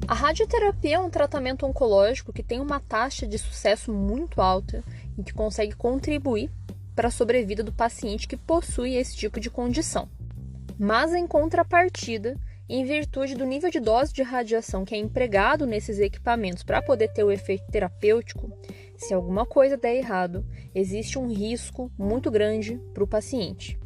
A radioterapia é um tratamento oncológico que tem uma taxa de sucesso muito alta e que consegue contribuir para a sobrevida do paciente que possui esse tipo de condição. Mas, em contrapartida, em virtude do nível de dose de radiação que é empregado nesses equipamentos para poder ter o efeito terapêutico, se alguma coisa der errado, existe um risco muito grande para o paciente.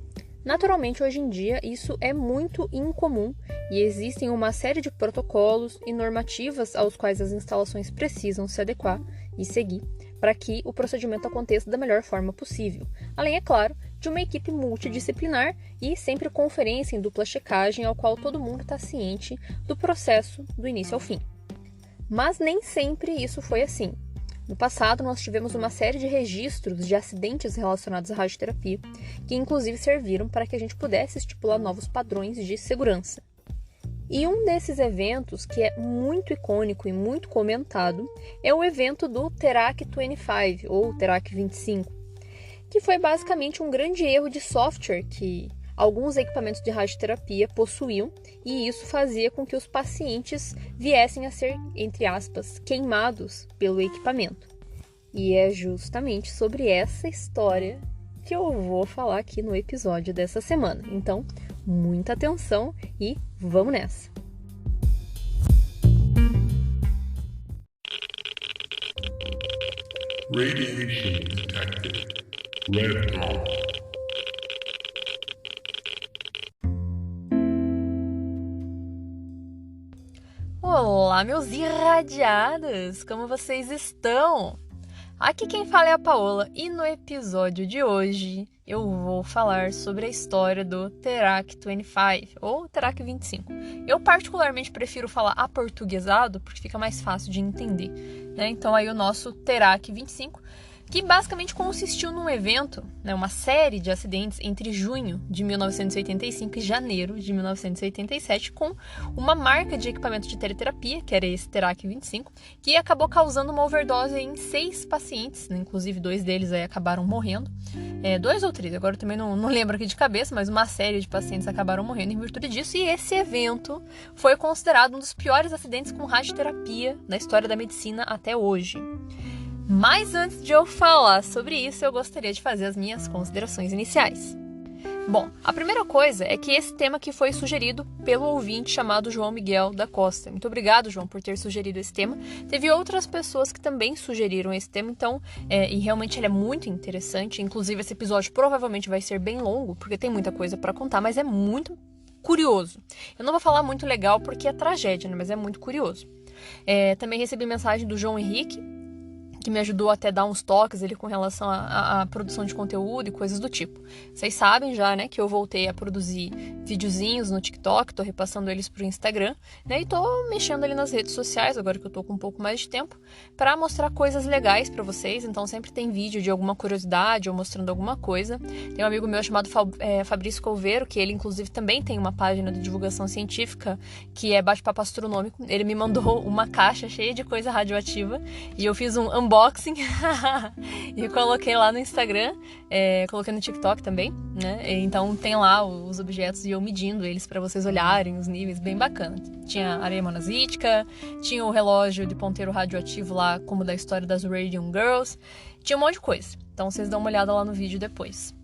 Naturalmente, hoje em dia, isso é muito incomum e existem uma série de protocolos e normativas aos quais as instalações precisam se adequar e seguir para que o procedimento aconteça da melhor forma possível. Além, é claro, de uma equipe multidisciplinar e sempre conferência em dupla checagem ao qual todo mundo está ciente do processo do início ao fim. Mas nem sempre isso foi assim. No passado, nós tivemos uma série de registros de acidentes relacionados à radioterapia, que inclusive serviram para que a gente pudesse estipular novos padrões de segurança. E um desses eventos, que é muito icônico e muito comentado, é o evento do TERAC 25, ou TERAC 25, que foi basicamente um grande erro de software que alguns equipamentos de radioterapia possuíam, e isso fazia com que os pacientes viessem a ser, entre aspas, queimados pelo equipamento. E é justamente sobre essa história que eu vou falar aqui no episódio dessa semana. Então, muita atenção e vamos nessa! Radiation detected. Red dawn. Olá, meus irradiados! Como vocês estão? Aqui quem fala é a Paola e no episódio de hoje eu vou falar sobre a história do TERAC 25 ou TERAC 25. Eu particularmente prefiro falar aportuguesado porque fica mais fácil de entender, né? Então aí o nosso TERAC 25, que basicamente consistiu num evento, né, uma série de acidentes entre junho de 1985 e janeiro de 1987, com uma marca de equipamento de teleterapia, que era esse TERAC 25, que acabou causando uma overdose em 6 pacientes, né, inclusive 2 deles aí acabaram morrendo, 2 ou 3, agora eu também não lembro aqui de cabeça, mas uma série de pacientes acabaram morrendo em virtude disso, e esse evento foi considerado um dos piores acidentes com radioterapia na história da medicina até hoje. Mas antes de eu falar sobre isso, eu gostaria de fazer as minhas considerações iniciais. Bom, a primeira coisa é que esse tema aqui foi sugerido pelo ouvinte chamado João Miguel da Costa. Muito obrigado, João, por ter sugerido esse tema. Teve outras pessoas que também sugeriram esse tema, então, e realmente ele é muito interessante. Inclusive, esse episódio provavelmente vai ser bem longo, porque tem muita coisa para contar, mas é muito curioso. Eu não vou falar muito legal porque é tragédia, né? Mas é muito curioso. Também recebi mensagem do João Henrique, que me ajudou até a dar uns toques ali com relação à produção de conteúdo e coisas do tipo. Vocês sabem já, né, que eu voltei a produzir videozinhos no TikTok, tô repassando eles pro Instagram, né, e tô mexendo ali nas redes sociais, agora que eu tô com um pouco mais de tempo, para mostrar coisas legais para vocês. Então sempre tem vídeo de alguma curiosidade ou mostrando alguma coisa. Tem um amigo meu chamado Fabrício Colveiro, que ele inclusive também tem uma página de divulgação científica, que é Bate-Papo Astronômico. Ele me mandou uma caixa cheia de coisa radioativa, e eu fiz um unboxing e coloquei lá no Instagram, coloquei no TikTok também, né? Então tem lá os objetos e eu medindo eles para vocês olharem os níveis, bem bacana. Tinha areia monazítica, tinha o relógio de ponteiro radioativo lá, como da história das Radium Girls, tinha um monte de coisa. Então vocês dão uma olhada lá no vídeo depois.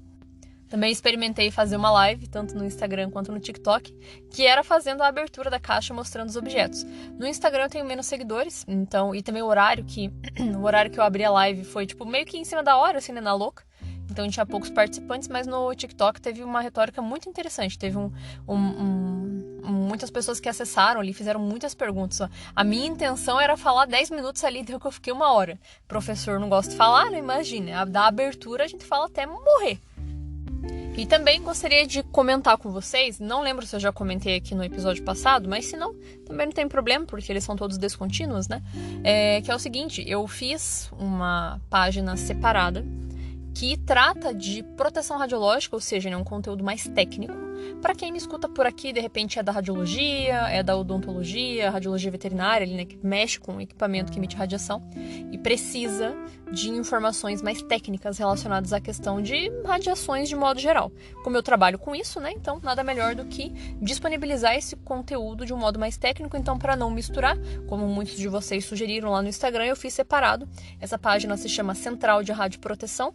Também experimentei fazer uma live, tanto no Instagram quanto no TikTok, que era fazendo a abertura da caixa mostrando os objetos. No Instagram eu tenho menos seguidores, então, e também o horário que eu abri a live foi tipo meio que em cima da hora, assim, né, na louca. Então tinha poucos participantes, mas no TikTok teve uma retórica muito interessante. Teve muitas pessoas que acessaram ali, fizeram muitas perguntas. A minha intenção era falar 10 minutos ali, deu que eu fiquei 1 hora. Professor não gosta de falar, né? Imagina, da abertura a gente fala até morrer. E também gostaria de comentar com vocês, não lembro se eu já comentei aqui no episódio passado, mas se não, também não tem problema, porque eles são todos descontínuos, né? Que é o seguinte, eu fiz uma página separada que trata de proteção radiológica, ou seja, é um conteúdo mais técnico, Para quem me escuta por aqui, de repente é da radiologia, é da odontologia, radiologia veterinária, ali, né, que mexe com equipamento que emite radiação e precisa de informações mais técnicas relacionadas à questão de radiações de modo geral. Como eu trabalho com isso, né, então nada melhor do que disponibilizar esse conteúdo de um modo mais técnico. Então, para não misturar, como muitos de vocês sugeriram lá no Instagram, eu fiz separado. Essa página se chama Central de Radioproteção.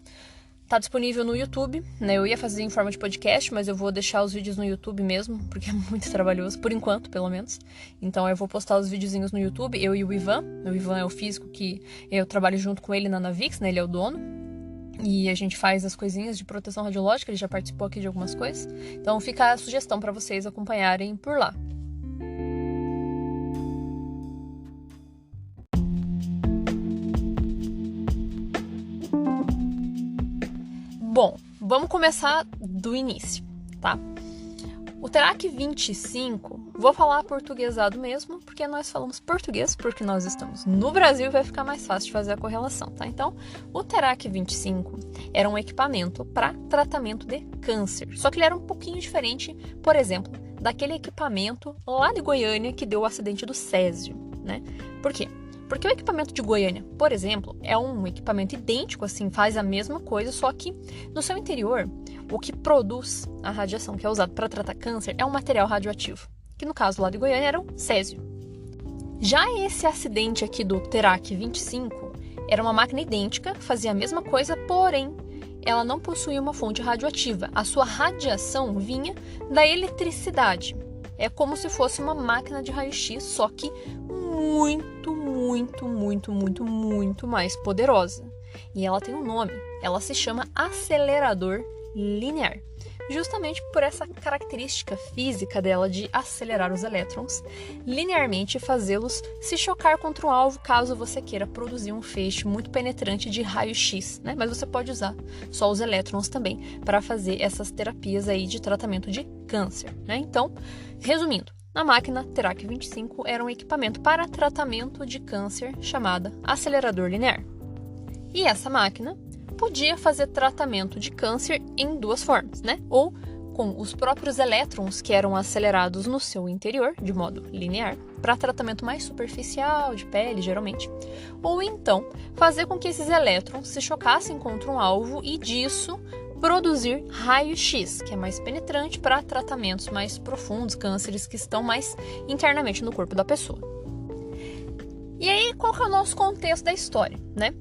Tá disponível no YouTube, né? Eu ia fazer em forma de podcast, mas eu vou deixar os vídeos no YouTube mesmo, porque é muito trabalhoso, por enquanto, pelo menos. Então eu vou postar os videozinhos no YouTube, eu e o Ivan. O Ivan é o físico que eu trabalho junto com ele na Navix, né? Ele é o dono. E a gente faz as coisinhas de proteção radiológica, ele já participou aqui de algumas coisas. Então fica a sugestão para vocês acompanharem por lá. Bom, vamos começar do início, tá? O Terac 25, vou falar portuguesado mesmo, porque nós falamos português, porque nós estamos no Brasil e vai ficar mais fácil de fazer a correlação, tá? Então, o Terac 25 era um equipamento para tratamento de câncer, só que ele era um pouquinho diferente, por exemplo, daquele equipamento lá de Goiânia que deu o acidente do Césio, né? Por quê? Porque o equipamento de Goiânia, por exemplo, é um equipamento idêntico, assim, faz a mesma coisa, só que no seu interior, o que produz a radiação que é usado para tratar câncer é um material radioativo, que no caso lá de Goiânia era o césio. Já esse acidente aqui do Terac 25 era uma máquina idêntica, fazia a mesma coisa, porém ela não possuía uma fonte radioativa. A sua radiação vinha da eletricidade. É como se fosse uma máquina de raio-x, só que muito mais poderosa. E ela tem um nome, ela se chama acelerador linear. Justamente por essa característica física dela de acelerar os elétrons linearmente e fazê-los se chocar contra um alvo caso você queira produzir um feixe muito penetrante de raio-x, né? Mas você pode usar só os elétrons também para fazer essas terapias aí de tratamento de câncer, né? Então, resumindo, a máquina Terac 25 era um equipamento para tratamento de câncer chamada acelerador linear. E essa máquina podia fazer tratamento de câncer em duas formas, né? Ou com os próprios elétrons que eram acelerados no seu interior, de modo linear, para tratamento mais superficial, de pele, geralmente. Ou então, fazer com que esses elétrons se chocassem contra um alvo e disso produzir raio-x, que é mais penetrante para tratamentos mais profundos, cânceres que estão mais internamente no corpo da pessoa. E aí, qual que é o nosso contexto da história, né?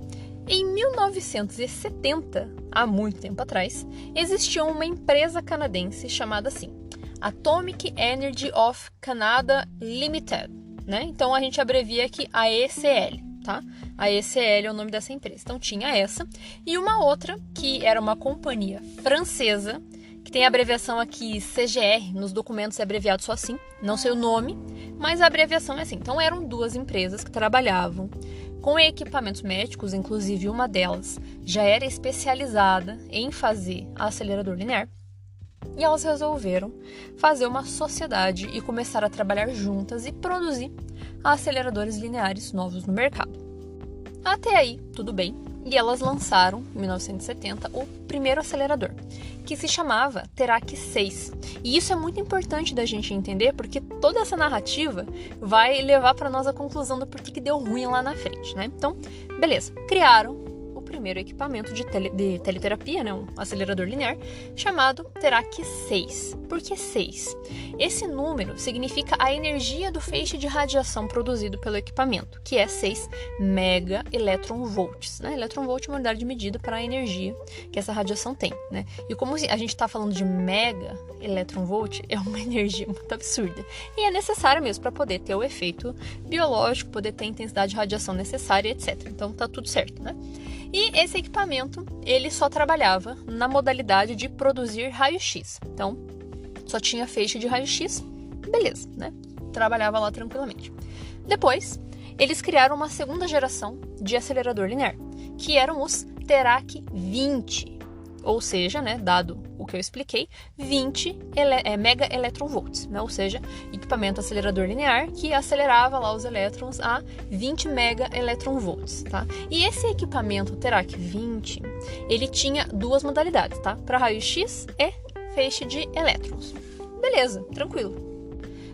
Em 1970, há muito tempo atrás, existia uma empresa canadense chamada assim, Atomic Energy of Canada Limited, né? Então a gente abrevia aqui AECL, tá? A AECL é o nome dessa empresa. Então tinha essa e uma outra que era uma companhia francesa, que tem a abreviação aqui CGR, nos documentos é abreviado só assim, não sei o nome, mas a abreviação é assim. Então eram duas empresas que trabalhavam com equipamentos médicos, inclusive uma delas já era especializada em fazer acelerador linear, e elas resolveram fazer uma sociedade e começar a trabalhar juntas e produzir aceleradores lineares novos no mercado. Até aí, tudo bem, e elas lançaram, em 1970, o primeiro acelerador, que se chamava Terac 6. E isso é muito importante da gente entender, porque toda essa narrativa vai levar para nós a conclusão do porquê que deu ruim lá na frente, né? Então, beleza, criaram o primeiro equipamento de teleterapia, né, um acelerador linear, chamado Terac 6. Por que 6? Esse número significa a energia do feixe de radiação produzido pelo equipamento, que é 6 megaelectronvolts, né? Electronvolt é uma unidade de medida para a energia que essa radiação tem, né? E como a gente está falando de mega electronvolt, é uma energia muito absurda. E é necessário mesmo para poder ter o efeito biológico, poder ter a intensidade de radiação necessária, etc. Então tá tudo certo, né? E esse equipamento, ele só trabalhava na modalidade de produzir raio-x. Então, só tinha feixe de raio-x, beleza, né? Trabalhava lá tranquilamente. Depois, eles criaram uma segunda geração de acelerador linear, que eram os Terac 20. Ou seja, né, dado o que eu expliquei, 20 megaelectronvolts, né, ou seja, equipamento acelerador linear que acelerava lá os elétrons a 20 megaelectronvolts, tá? E esse equipamento Terac 20, ele tinha duas modalidades, tá? Para raio-x e feixe de elétrons. beleza, tranquilo.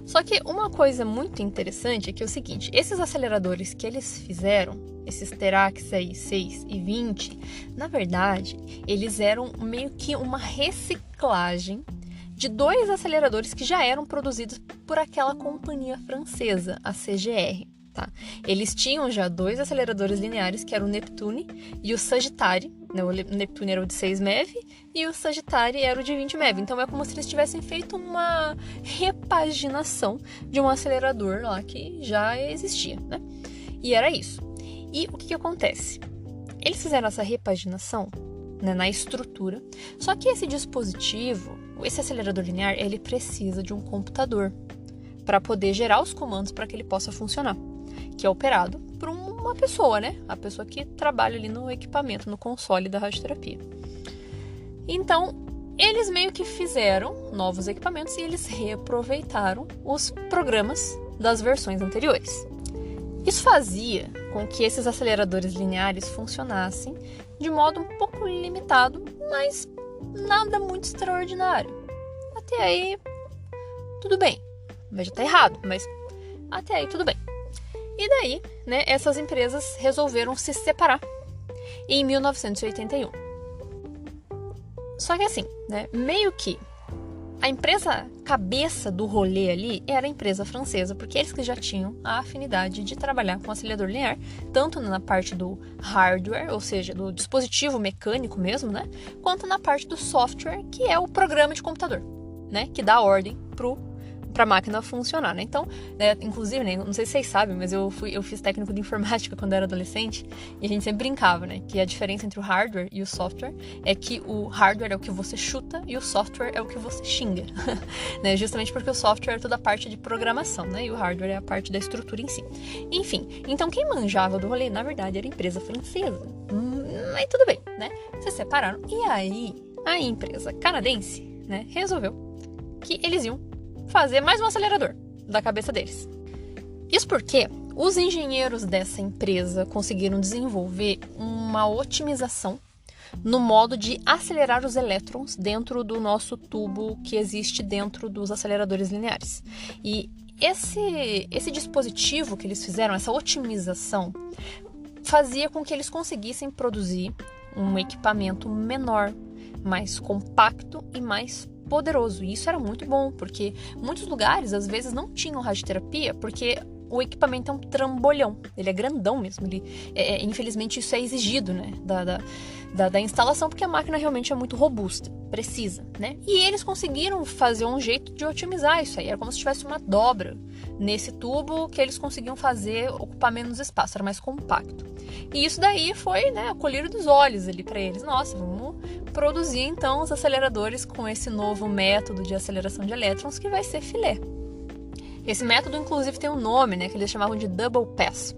Só que uma coisa muito interessante é que é o seguinte, esses aceleradores que eles fizeram, esses Terax aí 6 e 20, na verdade, eles eram meio que uma reciclagem de 2 aceleradores que já eram produzidos por aquela companhia francesa, a CGR. Tá? Eles tinham já 2 aceleradores lineares, que eram o Neptune e o Sagittari. Né? O Neptune era o de 6 MeV e o Sagittari era o de 20 MeV. Então é como se eles tivessem feito uma repaginação de um acelerador lá que já existia. Né? E era isso. E o que acontece? Eles fizeram essa repaginação, né, na estrutura, só que esse dispositivo, esse acelerador linear, ele precisa de um computador para poder gerar os comandos para que ele possa funcionar, que é operado por uma pessoa, né? A pessoa que trabalha ali no equipamento, no console da radioterapia. Então, eles meio que fizeram novos equipamentos e eles reaproveitaram os programas das versões anteriores. Isso fazia com que esses aceleradores lineares funcionassem de modo um pouco limitado, mas nada muito extraordinário. Até aí, tudo bem. Mas já tá errado, mas até aí tudo bem. E daí, né, essas empresas resolveram se separar em 1981. Só que assim, né, meio que a empresa cabeça do rolê ali era a empresa francesa, porque eles que já tinham a afinidade de trabalhar com acelerador linear, tanto na parte do hardware, ou seja, do dispositivo mecânico mesmo, né, quanto na parte do software, que é o programa de computador, né, que dá ordem para a máquina funcionar, né? Então, né, inclusive, né, não sei se vocês sabem, mas eu fiz técnico de informática quando eu era adolescente e a gente sempre brincava, né? Que a diferença entre o hardware e o software é que o hardware é o que você chuta e o software é o que você xinga, né? Justamente porque o software é toda a parte de programação, né? E o hardware é a parte da estrutura em si. Enfim, então quem manjava do rolê, na verdade, era a empresa francesa. Mas tudo bem, né? Se separaram. E aí, a empresa canadense, né, resolveu que eles iam fazer mais um acelerador da cabeça deles. Isso porque os engenheiros dessa empresa conseguiram desenvolver uma otimização no modo de acelerar os elétrons dentro do nosso tubo que existe dentro dos aceleradores lineares. E esse dispositivo que eles fizeram, essa otimização, fazia com que eles conseguissem produzir um equipamento menor, mais compacto e mais poderoso. E isso era muito bom, porque muitos lugares, às vezes, não tinham radioterapia, porque o equipamento é um trambolhão. Ele é grandão mesmo. Infelizmente, isso é exigido, né, da instalação, porque a máquina realmente é muito robusta, precisa, né? E eles conseguiram fazer um jeito de otimizar isso aí. Era como se tivesse uma dobra nesse tubo que eles conseguiam fazer ocupar menos espaço, era mais compacto. E isso daí foi, né, o colírio dos olhos ali para eles. Nossa, vamos produzir então os aceleradores com esse novo método de aceleração de elétrons que vai ser filé. Esse método, inclusive, tem um nome, né, que eles chamavam de Double Pass.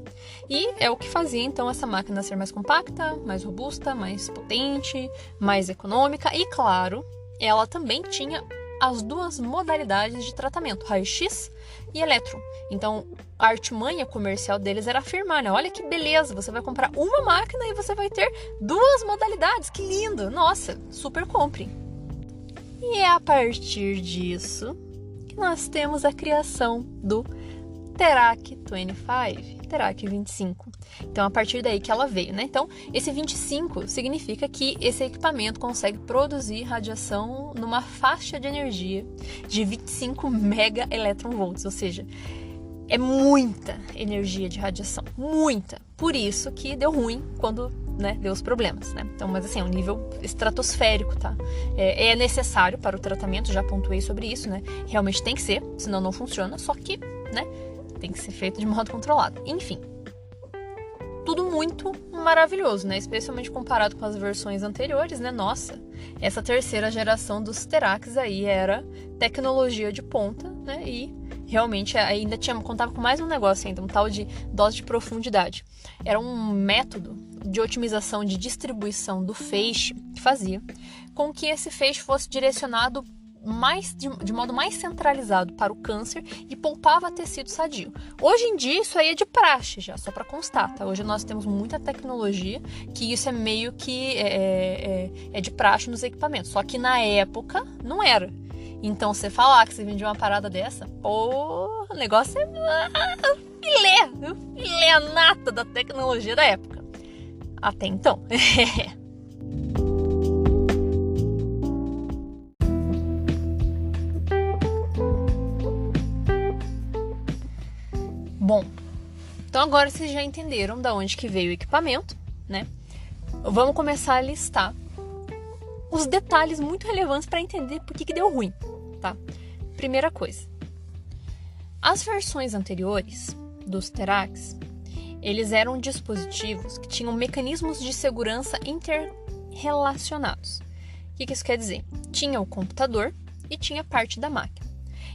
E é o que fazia, então, essa máquina ser mais compacta, mais robusta, mais potente, mais econômica. E, claro, ela também tinha as 2 modalidades de tratamento, raio-x e elétron. Então, a artimanha comercial deles era afirmar, né? Olha que beleza, você vai comprar uma máquina e você vai ter 2 modalidades, que lindo! Nossa, super compre! E é a partir disso que nós temos a criação do Terac 25, Terac 25. Então, a partir daí que ela veio, né? Então, esse 25 significa que esse equipamento consegue produzir radiação numa faixa de energia de 25 megaelectronvolts, ou seja, é muita energia de radiação, muita. Por isso que deu ruim quando, né, deu os problemas, né? Então, mas assim, é um nível estratosférico, tá? É necessário para o tratamento, já pontuei sobre isso, né? Realmente tem que ser, senão não funciona, só que, né, tem que ser feito de modo controlado. Enfim, tudo muito maravilhoso, né? Especialmente comparado com as versões anteriores, né? Nossa, essa terceira geração dos Teracs aí era tecnologia de ponta, né? E realmente ainda contava com mais um negócio ainda, um tal de dose de profundidade. Era um método de otimização de distribuição do feixe que fazia com que esse feixe fosse direcionado de modo mais centralizado para o câncer e poupava tecido sadio. Hoje em dia isso aí é de praxe já, só para constar, tá? Hoje nós temos muita tecnologia que isso é meio que é de praxe nos equipamentos, só que na época não era. Então, você falar que você vende uma parada dessa, pô, o negócio é filé, a nata da tecnologia da época. Até então. Bom, então agora vocês já entenderam da onde que veio o equipamento, né? Vamos começar a listar os detalhes muito relevantes para entender por que deu ruim, tá? Primeira coisa, as versões anteriores dos Terax, eles eram dispositivos que tinham mecanismos de segurança interrelacionados. O que isso quer dizer? Tinha o computador e tinha parte da máquina.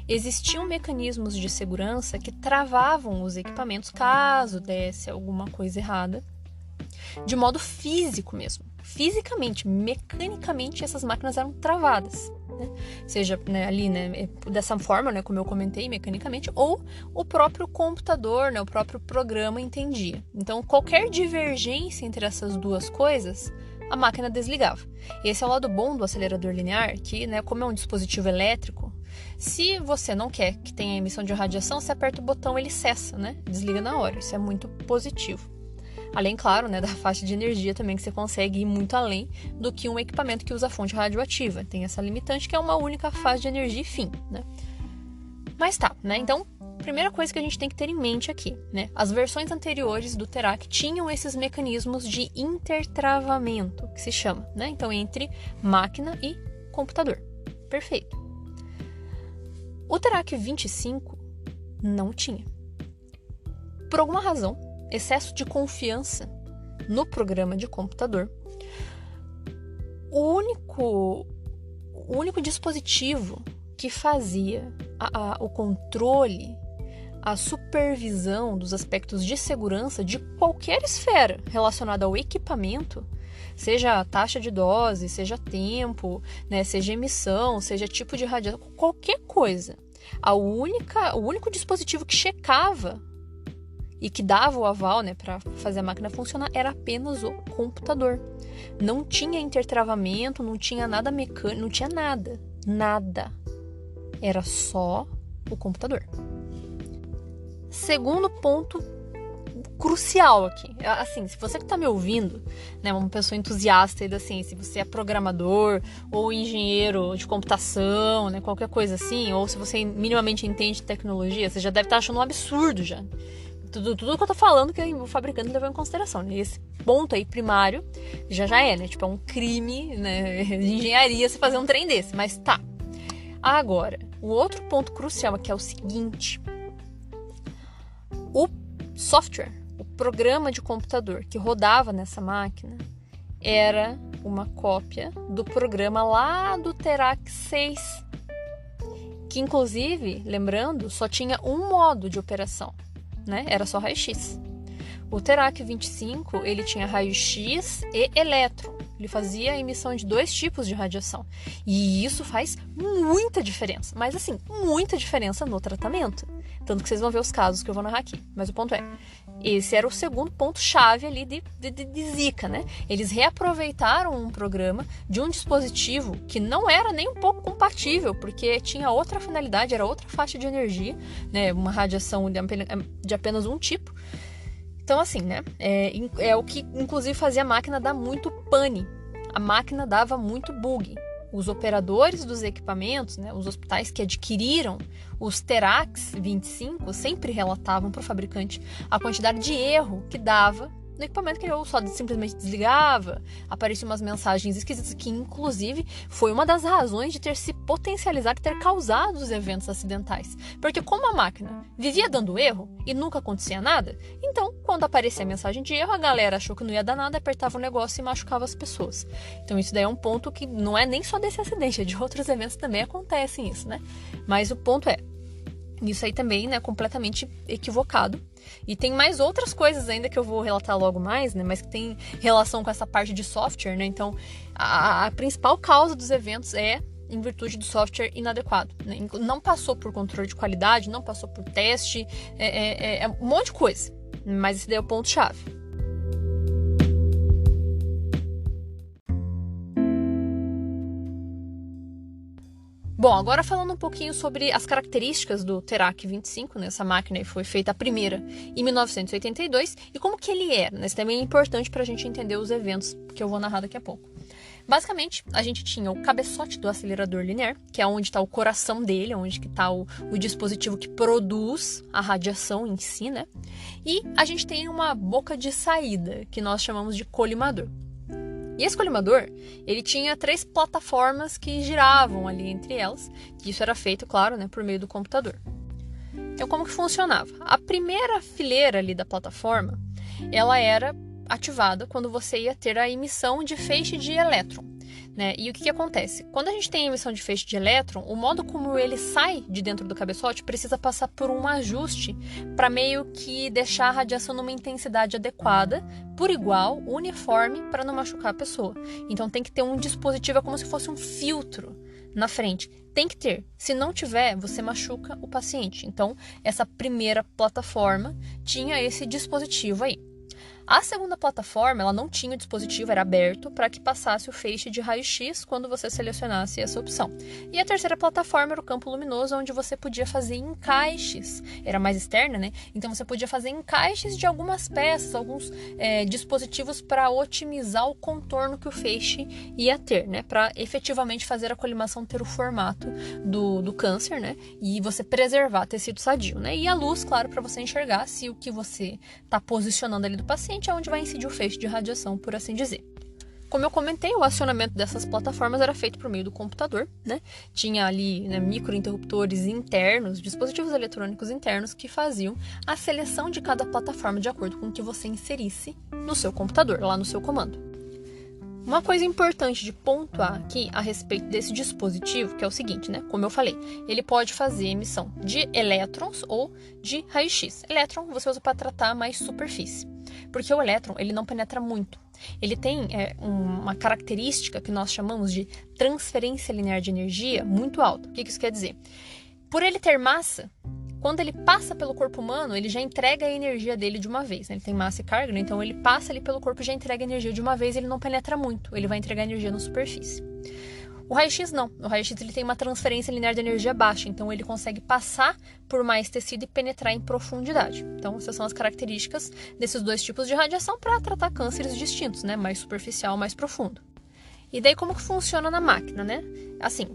Existiam mecanismos de segurança que travavam os equipamentos caso desse alguma coisa errada, de modo físico mesmo. Fisicamente, mecanicamente, essas máquinas eram travadas. Né? Seja ali, dessa forma, como eu comentei, mecanicamente, ou o próprio computador, o próprio programa entendia. Então, qualquer divergência entre essas duas coisas, a máquina desligava. Esse é o lado bom do acelerador linear, que, como é um dispositivo elétrico, se você não quer que tenha emissão de radiação, você aperta o botão, ele cessa, desliga na hora. Isso é muito positivo. Além, claro, da faixa de energia também, que você consegue ir muito além do que um equipamento que usa fonte radioativa. Tem essa limitante que é uma única faixa de energia e fim, Mas tá, Então, primeira coisa que a gente tem que ter em mente aqui, As versões anteriores do Terac tinham esses mecanismos de intertravamento, que se chama, Então, entre máquina e computador. Perfeito. O Terac 25 não tinha. Por alguma razão, excesso de confiança no programa de computador, o único dispositivo que fazia o controle, a supervisão dos aspectos de segurança de qualquer esfera relacionada ao equipamento, seja a taxa de dose, seja tempo, seja emissão, seja tipo de radiação, qualquer coisa. O único dispositivo que checava e que dava o aval para fazer a máquina funcionar era apenas o computador. Não tinha intertravamento, não tinha nada mecânico, não tinha nada. Era só o computador. Segundo ponto crucial aqui. Assim, se você que está me ouvindo, uma pessoa entusiasta da ciência, se você é programador ou engenheiro de computação, qualquer coisa assim, ou se você minimamente entende tecnologia, você já deve estar achando um absurdo já. Tudo que eu tô falando que o fabricante levou em consideração. Esse ponto aí primário já é, Tipo, é um crime, de engenharia você fazer um trem desse, mas tá. Agora, o outro ponto crucial aqui é o seguinte: o software, o programa de computador que rodava nessa máquina era uma cópia do programa lá do Terac 6, que inclusive, lembrando, só tinha um modo de operação, era só raio-x. O Terac 25, ele tinha raio-x e elétron. Ele fazia a emissão de 2 tipos de radiação. E isso faz muita diferença. Mas assim, muita diferença no tratamento. Tanto que vocês vão ver os casos que eu vou narrar aqui. Mas o ponto é, esse era o segundo ponto-chave ali de zica, Eles reaproveitaram um programa de um dispositivo que não era nem um pouco compatível, porque tinha outra finalidade, era outra faixa de energia, Uma radiação de apenas um tipo. Então, assim, é o que, inclusive, fazia a máquina dar muito pane. A máquina dava muito bug. Os operadores dos equipamentos, os hospitais que adquiriram os Terax 25, sempre relatavam para o fabricante a quantidade de erro que dava no equipamento, que eu só simplesmente desligava, apareciam umas mensagens esquisitas, que inclusive foi uma das razões de ter se potencializado e ter causado os eventos acidentais. Porque como a máquina vivia dando erro e nunca acontecia nada, então quando aparecia a mensagem de erro, a galera achou que não ia dar nada, apertava o negócio e machucava as pessoas. Então isso daí é um ponto que não é nem só desse acidente, é de outros eventos também acontecem isso, Mas o ponto é, isso aí também, completamente equivocado. E tem mais outras coisas ainda que eu vou relatar logo mais, mas que tem relação com essa parte de software, Então, a principal causa dos eventos é em virtude do software inadequado, Não passou por controle de qualidade, não passou por teste, é um monte de coisa. Mas esse daí é o ponto-chave. Bom, agora falando um pouquinho sobre as características do Terac 25, né? Essa máquina foi feita a primeira em 1982, e como que ele era, né? Isso também é importante para a gente entender os eventos que eu vou narrar daqui a pouco. Basicamente, a gente tinha o cabeçote do acelerador linear, que é onde está o coração dele, onde está o dispositivo que produz a radiação em si, né? E a gente tem uma boca de saída, que nós chamamos de colimador. E esse colimador, ele tinha 3 plataformas que giravam ali entre elas, e isso era feito, claro, né, por meio do computador. Então, como que funcionava? A primeira fileira ali da plataforma, ela era ativada quando você ia ter a emissão de feixe de elétron, né? E o que acontece? Quando a gente tem a emissão de feixe de elétron, o modo como ele sai de dentro do cabeçote precisa passar por um ajuste para meio que deixar a radiação numa intensidade adequada, por igual, uniforme, para não machucar a pessoa. Então tem que ter um dispositivo, é como se fosse um filtro na frente. Tem que ter. Se não tiver, você machuca o paciente. Então, essa primeira plataforma tinha esse dispositivo aí. A segunda plataforma, ela não tinha o dispositivo, era aberto para que passasse o feixe de raio-x quando você selecionasse essa opção. E a terceira plataforma era o campo luminoso, onde você podia fazer encaixes. Era mais externa, né? Então você podia fazer encaixes de algumas peças, alguns dispositivos para otimizar o contorno que o feixe ia ter, né? Para efetivamente fazer a colimação ter o formato do câncer, né? E você preservar tecido sadio, né? E a luz, claro, para você enxergar se o que você está posicionando ali do paciente é onde vai incidir o feixe de radiação, por assim dizer. Como eu comentei, o acionamento dessas plataformas era feito por meio do computador, né? Tinha ali, né, microinterruptores internos, dispositivos eletrônicos internos que faziam a seleção de cada plataforma de acordo com o que você inserisse no seu computador, lá no seu comando. Uma coisa importante de pontuar aqui a respeito desse dispositivo, que é o seguinte, né? Como eu falei, ele pode fazer emissão de elétrons ou de raio-x. Elétron você usa para tratar mais superfície, porque o elétron ele não penetra muito. Ele tem uma característica que nós chamamos de transferência linear de energia muito alta. O que isso quer dizer? Por ele ter massa, quando ele passa pelo corpo humano, ele já entrega a energia dele de uma vez, né? Ele tem massa e carga, né? Então ele passa ali pelo corpo e já entrega a energia de uma vez, ele não penetra muito, ele vai entregar energia na superfície. O raio-x não. O raio-x ele tem uma transferência linear de energia baixa, então ele consegue passar por mais tecido e penetrar em profundidade. Então essas são as características desses dois tipos de radiação para tratar cânceres distintos, né? Mais superficial, mais profundo. E daí como que funciona na máquina, né? Assim,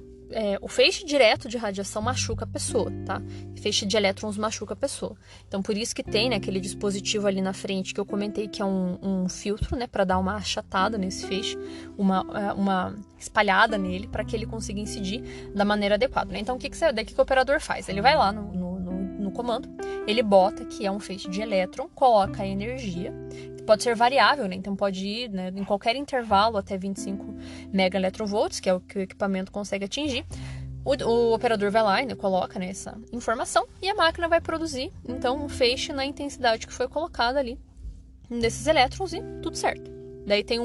o feixe direto de radiação machuca a pessoa, tá? Feixe de elétrons machuca a pessoa. Então, por isso que tem, né, aquele dispositivo ali na frente que eu comentei que é um filtro, né, para dar uma achatada nesse feixe, uma espalhada nele, para que ele consiga incidir da maneira adequada, né? Então, o que o operador faz? Ele vai lá no comando, ele bota que é um feixe de elétron, coloca a energia, pode ser variável, né? Então pode ir, né, em qualquer intervalo até 25 megaelectrovolts, que é o que o equipamento consegue atingir. O operador vai lá e, né, coloca, né, essa informação e a máquina vai produzir, então, um feixe na intensidade que foi colocada ali desses elétrons e tudo certo. Daí tem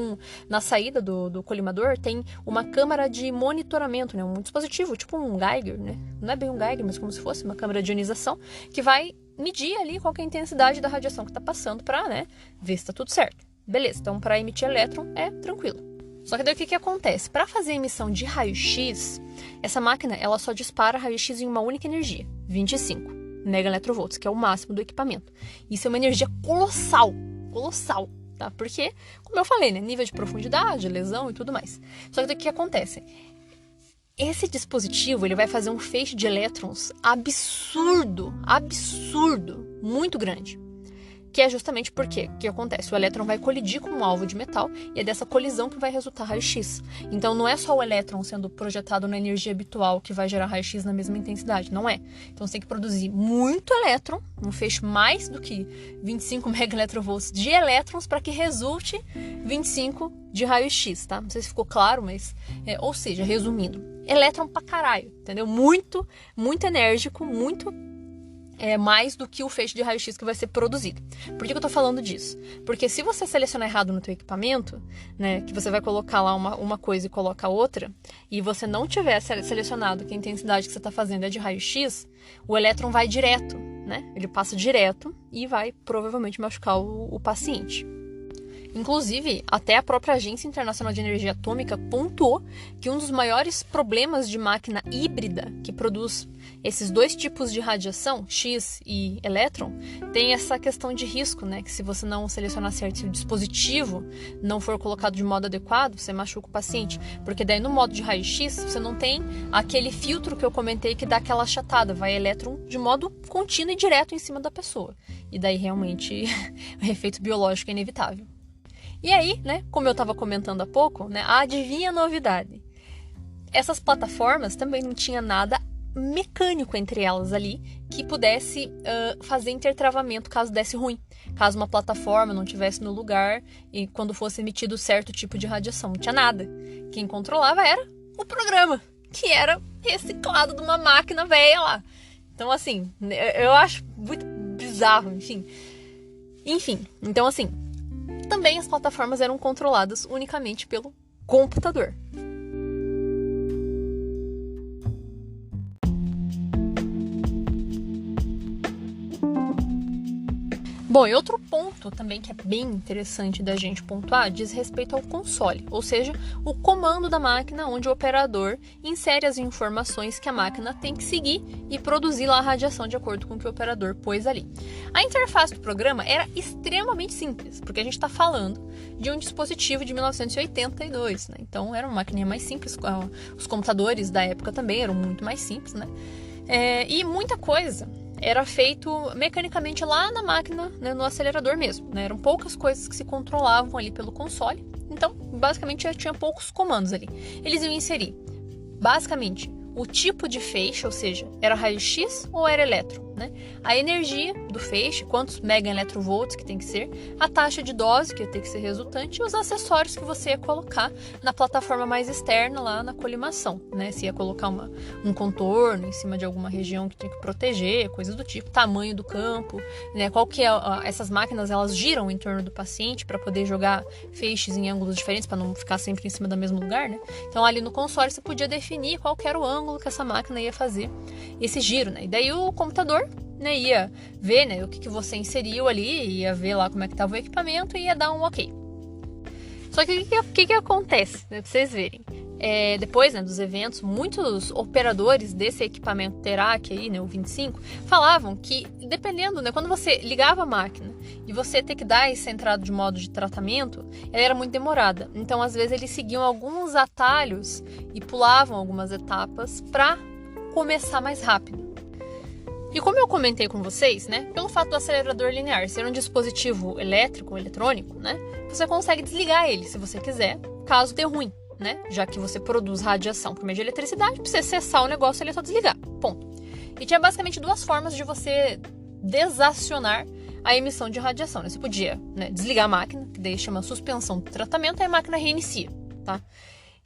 na saída do colimador tem uma câmara de monitoramento, né, um dispositivo, tipo um Geiger, né? Não é bem um Geiger, mas como se fosse uma câmara de ionização que vai medir ali qual que é a intensidade da radiação que está passando para, né, ver se está tudo certo. Beleza, então para emitir elétron é tranquilo. Só que daí o que acontece? Para fazer a emissão de raio-x, essa máquina ela só dispara raio-x em uma única energia, 25 megaelectrovolts, que é o máximo do equipamento. Isso é uma energia colossal, tá? Porque, como eu falei, né, nível de profundidade, lesão e tudo mais. Só que daí o que acontece? Esse dispositivo ele vai fazer um feixe de elétrons absurdo, muito grande. Que é justamente porque o que acontece? O elétron vai colidir com um alvo de metal e é dessa colisão que vai resultar raio-x. Então não é só o elétron sendo projetado na energia habitual que vai gerar raio-x na mesma intensidade, não é. Então você tem que produzir muito elétron, um feixe mais do que 25 megaelectrovolts de elétrons para que resulte 25 de raio-x, tá? Não sei se ficou claro, mas... ou seja, resumindo, elétron pra caralho, entendeu? Muito enérgico, muito... mais do que o feixe de raio-x que vai ser produzido. Por que eu tô falando disso? Porque se você selecionar errado no teu equipamento, né, que você vai colocar lá uma coisa e colocar outra, e você não tiver selecionado que a intensidade que você está fazendo é de raio-x, o elétron vai direto, né? Ele passa direto e vai provavelmente machucar o paciente. Inclusive, até a própria Agência Internacional de Energia Atômica pontuou que um dos maiores problemas de máquina híbrida que produz esses dois tipos de radiação, X e elétron, tem essa questão de risco, né? Que se você não selecionar certo, se o dispositivo não for colocado de modo adequado, você machuca o paciente. Porque daí no modo de raio-x, você não tem aquele filtro que eu comentei que dá aquela achatada, vai elétron de modo contínuo e direto em cima da pessoa. E daí realmente o efeito biológico é inevitável. E aí, né, como eu estava comentando há pouco, né, adivinha a novidade? Essas plataformas também não tinha nada mecânico entre elas ali que pudesse fazer intertravamento caso desse ruim. Caso uma plataforma não estivesse no lugar e quando fosse emitido certo tipo de radiação. Não tinha nada. Quem controlava era o programa, que era reciclado de uma máquina velha lá. Então, assim, eu acho muito bizarro, enfim. Então, assim, também as plataformas eram controladas unicamente pelo computador. Bom, e outro ponto também que é bem interessante da gente pontuar diz respeito ao console, ou seja, o comando da máquina onde o operador insere as informações que a máquina tem que seguir e produzir lá a radiação de acordo com o que o operador pôs ali. A interface do programa era extremamente simples, porque a gente está falando de um dispositivo de 1982, né? Então era uma maquininha mais simples, os computadores da época também eram muito mais simples, né? E muita coisa era feito mecanicamente lá na máquina, né, no acelerador mesmo, né? Eram poucas coisas que se controlavam ali pelo console. Então, basicamente, já tinha poucos comandos ali. Eles iam inserir, basicamente, o tipo de feixe, ou seja, era raio-x ou era elétron, né? A energia do feixe, quantos megaelectrovolts que tem que ser, a taxa de dose que tem que ser resultante e os acessórios que você ia colocar na plataforma mais externa lá na colimação, né? Se ia colocar um contorno em cima de alguma região que tem que proteger, coisas do tipo, tamanho do campo, né? Qual que é essas máquinas, elas giram em torno do paciente para poder jogar feixes em ângulos diferentes para não ficar sempre em cima do mesmo lugar, né? Então ali no console você podia definir qual que era o ângulo que essa máquina ia fazer esse giro, né? E daí o computador, né, ia ver, né, o que você inseriu ali, ia ver lá como é que estava o equipamento e ia dar um ok. Só que o que acontece, né, pra vocês verem? Depois, né, dos eventos, muitos operadores desse equipamento Terac aí, né, o 25, falavam que, dependendo, né, quando você ligava a máquina e você ter que dar essa entrada de modo de tratamento, ela era muito demorada. Então, às vezes, eles seguiam alguns atalhos e pulavam algumas etapas para começar mais rápido. E como eu comentei com vocês, né, pelo fato do acelerador linear ser um dispositivo elétrico ou eletrônico, né, você consegue desligar ele se você quiser, caso dê ruim, né, já que você produz radiação por meio de eletricidade, para você cessar o negócio ele é só desligar, ponto. E tinha basicamente duas formas de você desacionar a emissão de radiação, né? Você podia, né, desligar a máquina, que daí chama suspensão do tratamento, aí a máquina reinicia, tá?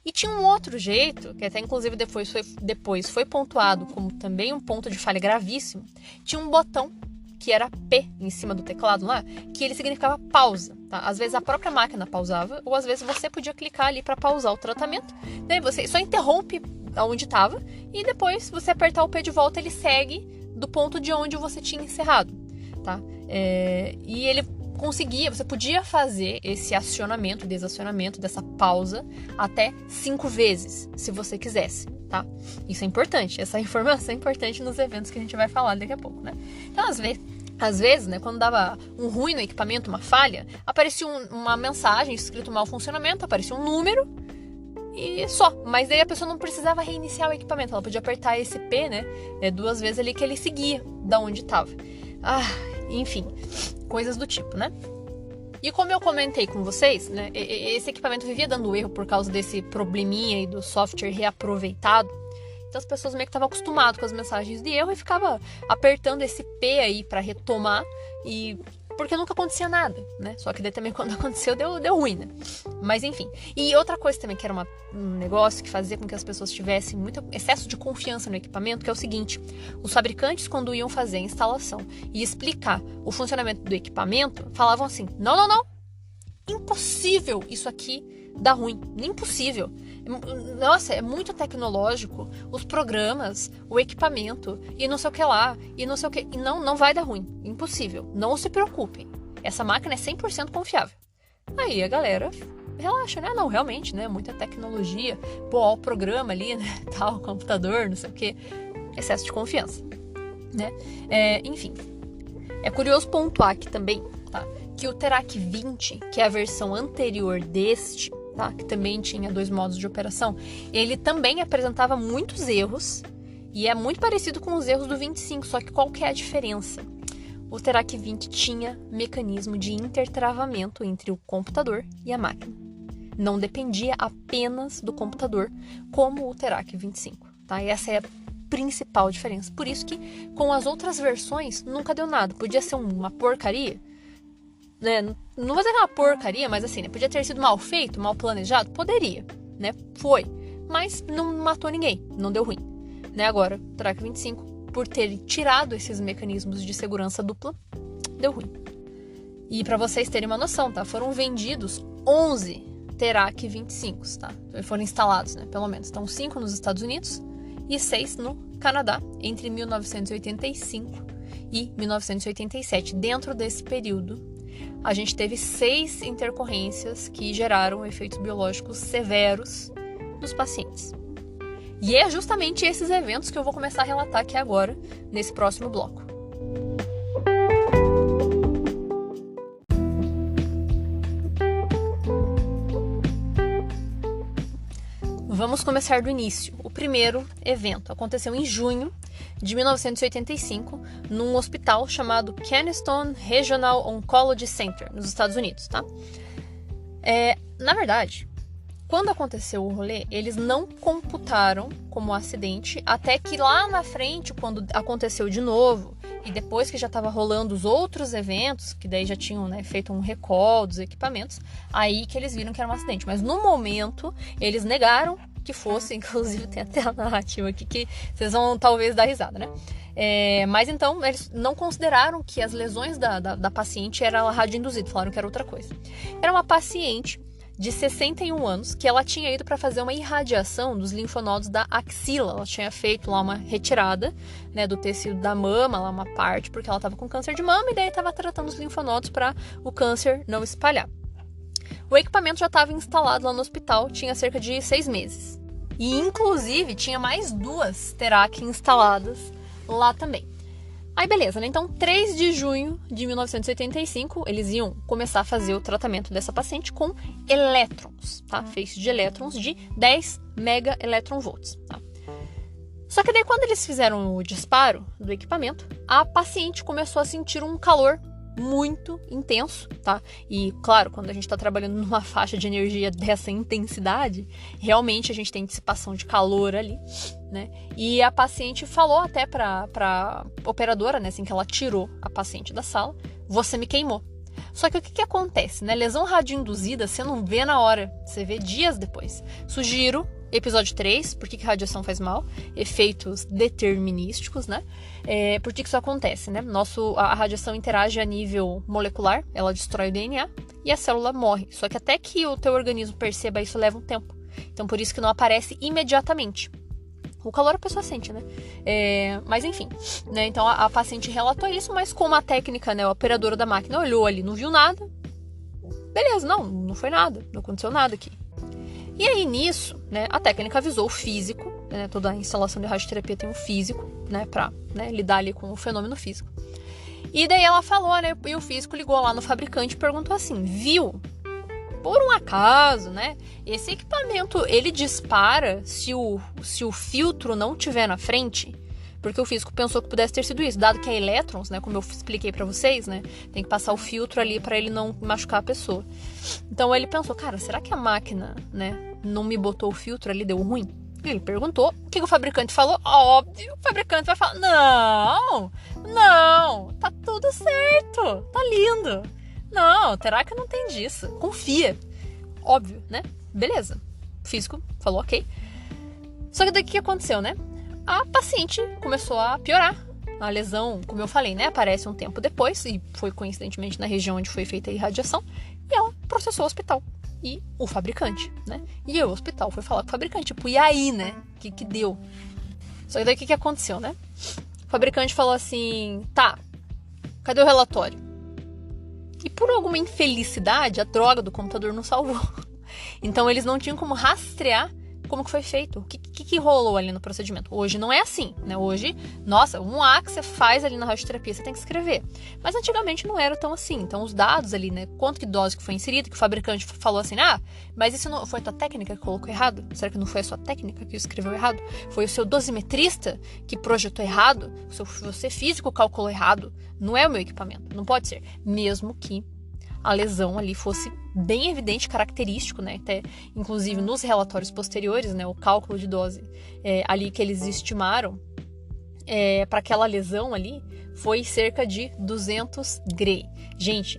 E tinha um outro jeito, que até inclusive depois foi pontuado como também um ponto de falha gravíssimo. Tinha um botão, que era P em cima do teclado lá, que ele significava pausa, tá? Às vezes a própria máquina pausava, ou às vezes você podia clicar ali para pausar o tratamento. Daí você só interrompe onde estava, e depois se você apertar o P de volta, ele segue do ponto de onde você tinha encerrado, tá? E ele você podia fazer esse acionamento, desacionamento dessa pausa até 5 vezes, se você quisesse, tá? Isso é importante, essa informação é importante nos eventos que a gente vai falar daqui a pouco, né? Então, às vezes, né, quando dava um ruim no equipamento, uma falha, aparecia uma mensagem escrito mal funcionamento, aparecia um número e só. Mas daí a pessoa não precisava reiniciar o equipamento, ela podia apertar esse P, né, 2 vezes ali que ele seguia da onde estava. Enfim, coisas do tipo, né? E como eu comentei com vocês, né, esse equipamento vivia dando erro por causa desse probleminha aí do software reaproveitado. Então as pessoas meio que estavam acostumadas com as mensagens de erro e ficava apertando esse P aí para retomar, e porque nunca acontecia nada, né? Só que daí também quando aconteceu deu ruim, né? Mas enfim. E outra coisa também que era um negócio que fazia com que as pessoas tivessem muito excesso de confiança no equipamento, que é o seguinte: os fabricantes, quando iam fazer a instalação e explicar o funcionamento do equipamento, falavam assim: não, impossível isso aqui dar ruim, impossível. Nossa, é muito tecnológico, os programas, o equipamento, e não sei o que lá, e não sei o que, e não vai dar ruim, impossível, não se preocupem, essa máquina é 100% confiável. Aí a galera relaxa, né? Não, realmente, né? Muita tecnologia. Pô, ó, o programa ali, né? Tal, computador, não sei o quê. Excesso de confiança, né? Enfim. É curioso pontuar aqui também, tá? Que o Terac 20, que é a versão anterior deste, tá? Que também tinha 2 modos de operação, ele também apresentava muitos erros e é muito parecido com os erros do 25, só que qual que é a diferença? O Terac 20 tinha mecanismo de intertravamento entre o computador e a máquina. Não dependia apenas do computador, como o Terac 25, tá? E essa é a principal diferença. Por isso que com as outras versões nunca deu nada. Podia ser uma porcaria, né? Não vou dizer que é uma porcaria, mas assim, né? Podia ter sido mal feito, mal planejado? Poderia, né? Foi. Mas não matou ninguém, não deu ruim, né? Agora, o Terac 25, por ter tirado esses mecanismos de segurança dupla, deu ruim. E para vocês terem uma noção, tá? Foram vendidos 11 Terac 25, tá? Foram instalados, né? Pelo menos. Então, 5 nos Estados Unidos e 6 no Canadá, entre 1985 e 1987. Dentro desse período, a gente teve 6 intercorrências que geraram efeitos biológicos severos nos pacientes. E é justamente esses eventos que eu vou começar a relatar aqui agora, nesse próximo bloco. Vamos começar do início. O primeiro evento aconteceu em junho de 1985, num hospital chamado Keystone Regional Oncology Center, nos Estados Unidos, tá? Na verdade, quando aconteceu o rolê, eles não computaram como acidente, até que lá na frente, quando aconteceu de novo, e depois que já estava rolando os outros eventos, que daí já tinham, né, feito um recall dos equipamentos, aí que eles viram que era um acidente. Mas no momento, eles negaram que fosse, inclusive tem até a narrativa aqui que vocês vão talvez dar risada, né? Mas então, eles não consideraram que as lesões da paciente era radioinduzida, falaram que era outra coisa. Era uma paciente de 61 anos, que ela tinha ido para fazer uma irradiação dos linfonodos da axila. Ela tinha feito lá uma retirada, né, do tecido da mama, lá uma parte, porque ela estava com câncer de mama e daí estava tratando os linfonodos para o câncer não espalhar. O equipamento já estava instalado lá no hospital, tinha cerca de 6 meses. E, inclusive, tinha mais 2 Terac instaladas lá também. Aí, beleza, né? Então, 3 de junho de 1985, eles iam começar a fazer o tratamento dessa paciente com elétrons, tá? Feixe de elétrons de 10 megaelectronvolts, tá? Só que daí, quando eles fizeram o disparo do equipamento, a paciente começou a sentir um calor muito intenso, tá? E, claro, quando a gente está trabalhando numa faixa de energia dessa intensidade, realmente a gente tem dissipação de calor ali, né? E a paciente falou até pra operadora, né, assim que ela tirou a paciente da sala, você me queimou. Só que o que acontece, né? Lesão radioinduzida você não vê na hora, você vê dias depois. Sugiro episódio 3, por que radiação faz mal, efeitos determinísticos, né? Por que isso acontece, né? A radiação interage a nível molecular, ela destrói o DNA e a célula morre. Só que até que o teu organismo perceba isso leva um tempo. Então, por isso que não aparece imediatamente. O calor a pessoa sente, né? Mas enfim, né? Então a paciente relatou isso, mas como a técnica, né, a operadora da máquina olhou ali, não viu nada, beleza, não foi nada, não aconteceu nada aqui. E aí nisso, né, a técnica avisou o físico, né, toda a instalação de radioterapia tem um físico, né, pra, né, lidar ali com o fenômeno físico. E daí ela falou, né, e o físico ligou lá no fabricante e perguntou assim, viu? Por um acaso, né, esse equipamento, ele dispara se o filtro não tiver na frente? Porque o físico pensou que pudesse ter sido isso, dado que é elétrons, né, como eu expliquei pra vocês, né, tem que passar o filtro ali pra ele não machucar a pessoa. Então ele pensou, cara, será que a máquina, né, não me botou o filtro ali, deu ruim? Ele perguntou, o que o fabricante falou? Óbvio, o fabricante vai falar, não, tá tudo certo, tá lindo. Não, terá que não tem disso, confia. Óbvio, né, beleza. O físico falou ok. Só que daí o que aconteceu, né? A paciente começou a piorar. A lesão, como eu falei, né, aparece um tempo depois, e foi coincidentemente na região onde foi feita a irradiação, e ela processou o hospital e o fabricante, né? E o hospital foi falar com o fabricante, tipo, e aí, né? O que deu? Só que daí o que aconteceu, né? O fabricante falou assim, tá, cadê o relatório? E por alguma infelicidade, a droga do computador não salvou. Então eles não tinham como rastrear como que foi feito, o que rolou ali no procedimento. Hoje não é assim, né? Hoje, nossa, um A que você faz ali na radioterapia, você tem que escrever. Mas antigamente não era tão assim. Então os dados ali, né? Quanto que dose que foi inserida, que o fabricante falou assim, mas isso não foi a tua técnica que colocou errado? Será que não foi a sua técnica que escreveu errado? Foi o seu dosimetrista que projetou errado? Você físico calculou errado? Não é o meu equipamento, não pode ser. Mesmo que a lesão ali fosse bem evidente, característico, né? Até, inclusive, nos relatórios posteriores, né? O cálculo de dose ali que eles estimaram para aquela lesão ali foi cerca de 200 Gray. Gente,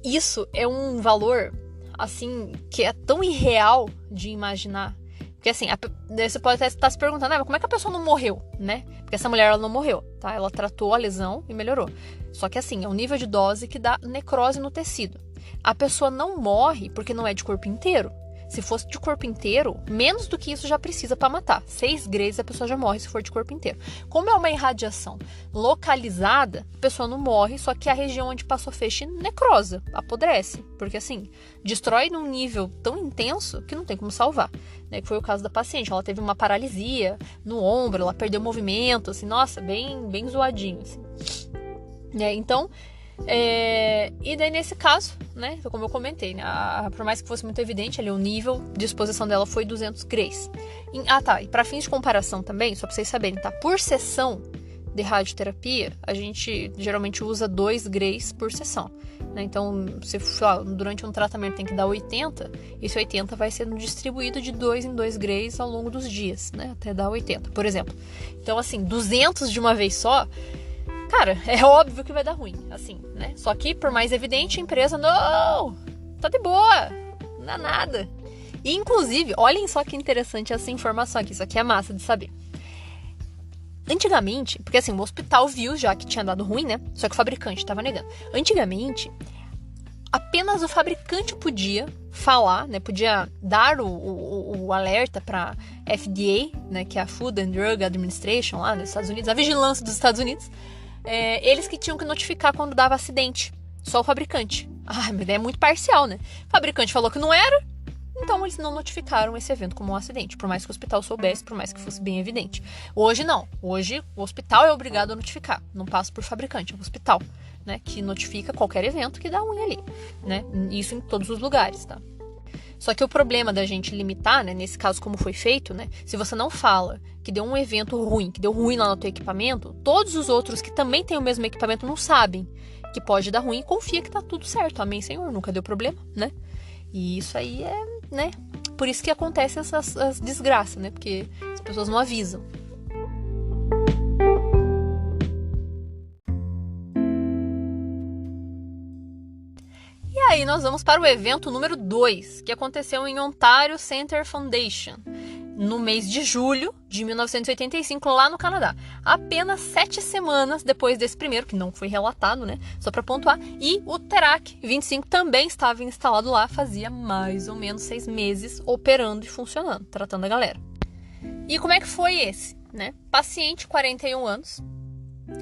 isso é um valor, assim, que é tão irreal de imaginar. Porque assim, você pode estar se perguntando, mas como é que a pessoa não morreu, né? Porque essa mulher, ela não morreu, tá? Ela tratou a lesão e melhorou. Só que assim, é um nível de dose que dá necrose no tecido. A pessoa não morre porque não é de corpo inteiro. Se fosse de corpo inteiro, menos do que isso já precisa para matar. 6 grays a pessoa já morre se for de corpo inteiro. Como é uma irradiação localizada, a pessoa não morre, só que a região onde passou feixe necrosa, apodrece. Porque assim, destrói num nível tão intenso que não tem como salvar. Né? Que foi o caso da paciente. Ela teve uma paralisia no ombro, ela perdeu movimento, assim, nossa, bem zoadinho. Assim. Então, e daí nesse caso, né, como eu comentei, né, por mais que fosse muito evidente ali, o nível de exposição dela foi 200 grays. E para fins de comparação também, só para vocês saberem, tá? Por sessão de radioterapia, a gente geralmente usa 2 grays por sessão. Né? Então, se durante um tratamento tem que dar 80, esse 80 vai sendo distribuído de 2 em 2 grays ao longo dos dias, né, até dar 80, por exemplo. Então, assim, 200 de uma vez só, cara, é óbvio que vai dar ruim, assim, né? Só que, por mais evidente, a empresa, não, tá de boa, não dá nada. E, inclusive, olhem só que interessante essa informação aqui, isso aqui é massa de saber. Antigamente, porque assim, o hospital viu já que tinha dado ruim, né? Só que o fabricante estava negando. Antigamente, apenas o fabricante podia falar, né? Podia dar o alerta para FDA, né? Que é a Food and Drug Administration lá nos Estados Unidos, a vigilância dos Estados Unidos. Eles que tinham que notificar quando dava acidente. Só o fabricante. Mas é muito parcial, né? O fabricante falou que não era, então eles não notificaram esse evento como um acidente. Por mais que o hospital soubesse, por mais que fosse bem evidente. Hoje não. Hoje o hospital é obrigado a notificar. Não passa por fabricante, é o hospital, né? Que notifica qualquer evento que dá ruim ali, né? Isso em todos os lugares, tá? Só que o problema da gente limitar, né, nesse caso como foi feito, né, se você não fala que deu um evento ruim, que deu ruim lá no teu equipamento, todos os outros que também têm o mesmo equipamento não sabem que pode dar ruim e confia que tá tudo certo. Amém, Senhor, nunca deu problema, né? E isso aí né, por isso que acontece essas desgraças, né, porque as pessoas não avisam. E aí nós vamos para o evento número 2, que aconteceu em Ontario Center Foundation, no mês de julho de 1985, lá no Canadá. Apenas 7 semanas depois desse primeiro, que não foi relatado, né? Só para pontuar. E o Terac 25 também estava instalado lá, fazia mais ou menos 6 meses operando e funcionando, tratando a galera. E como é que foi esse, né? Paciente, 41 anos,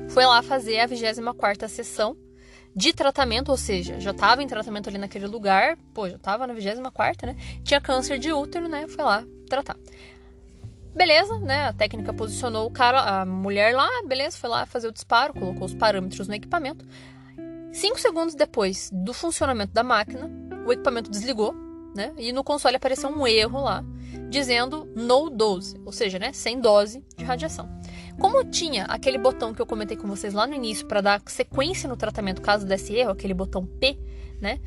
foi lá fazer a 24ª sessão de tratamento, ou seja, já estava em tratamento ali naquele lugar, já estava na 24ª, né? Tinha câncer de útero, né? Foi lá tratar. Beleza, né? A técnica posicionou o cara, a mulher lá, beleza, foi lá fazer o disparo, colocou os parâmetros no equipamento. 5 segundos depois do funcionamento da máquina, o equipamento desligou, né? E no console apareceu um erro lá, dizendo no dose, ou seja, né? Sem dose de radiação. Como tinha aquele botão que eu comentei com vocês lá no início para dar sequência no tratamento caso desse erro, aquele botão P, né?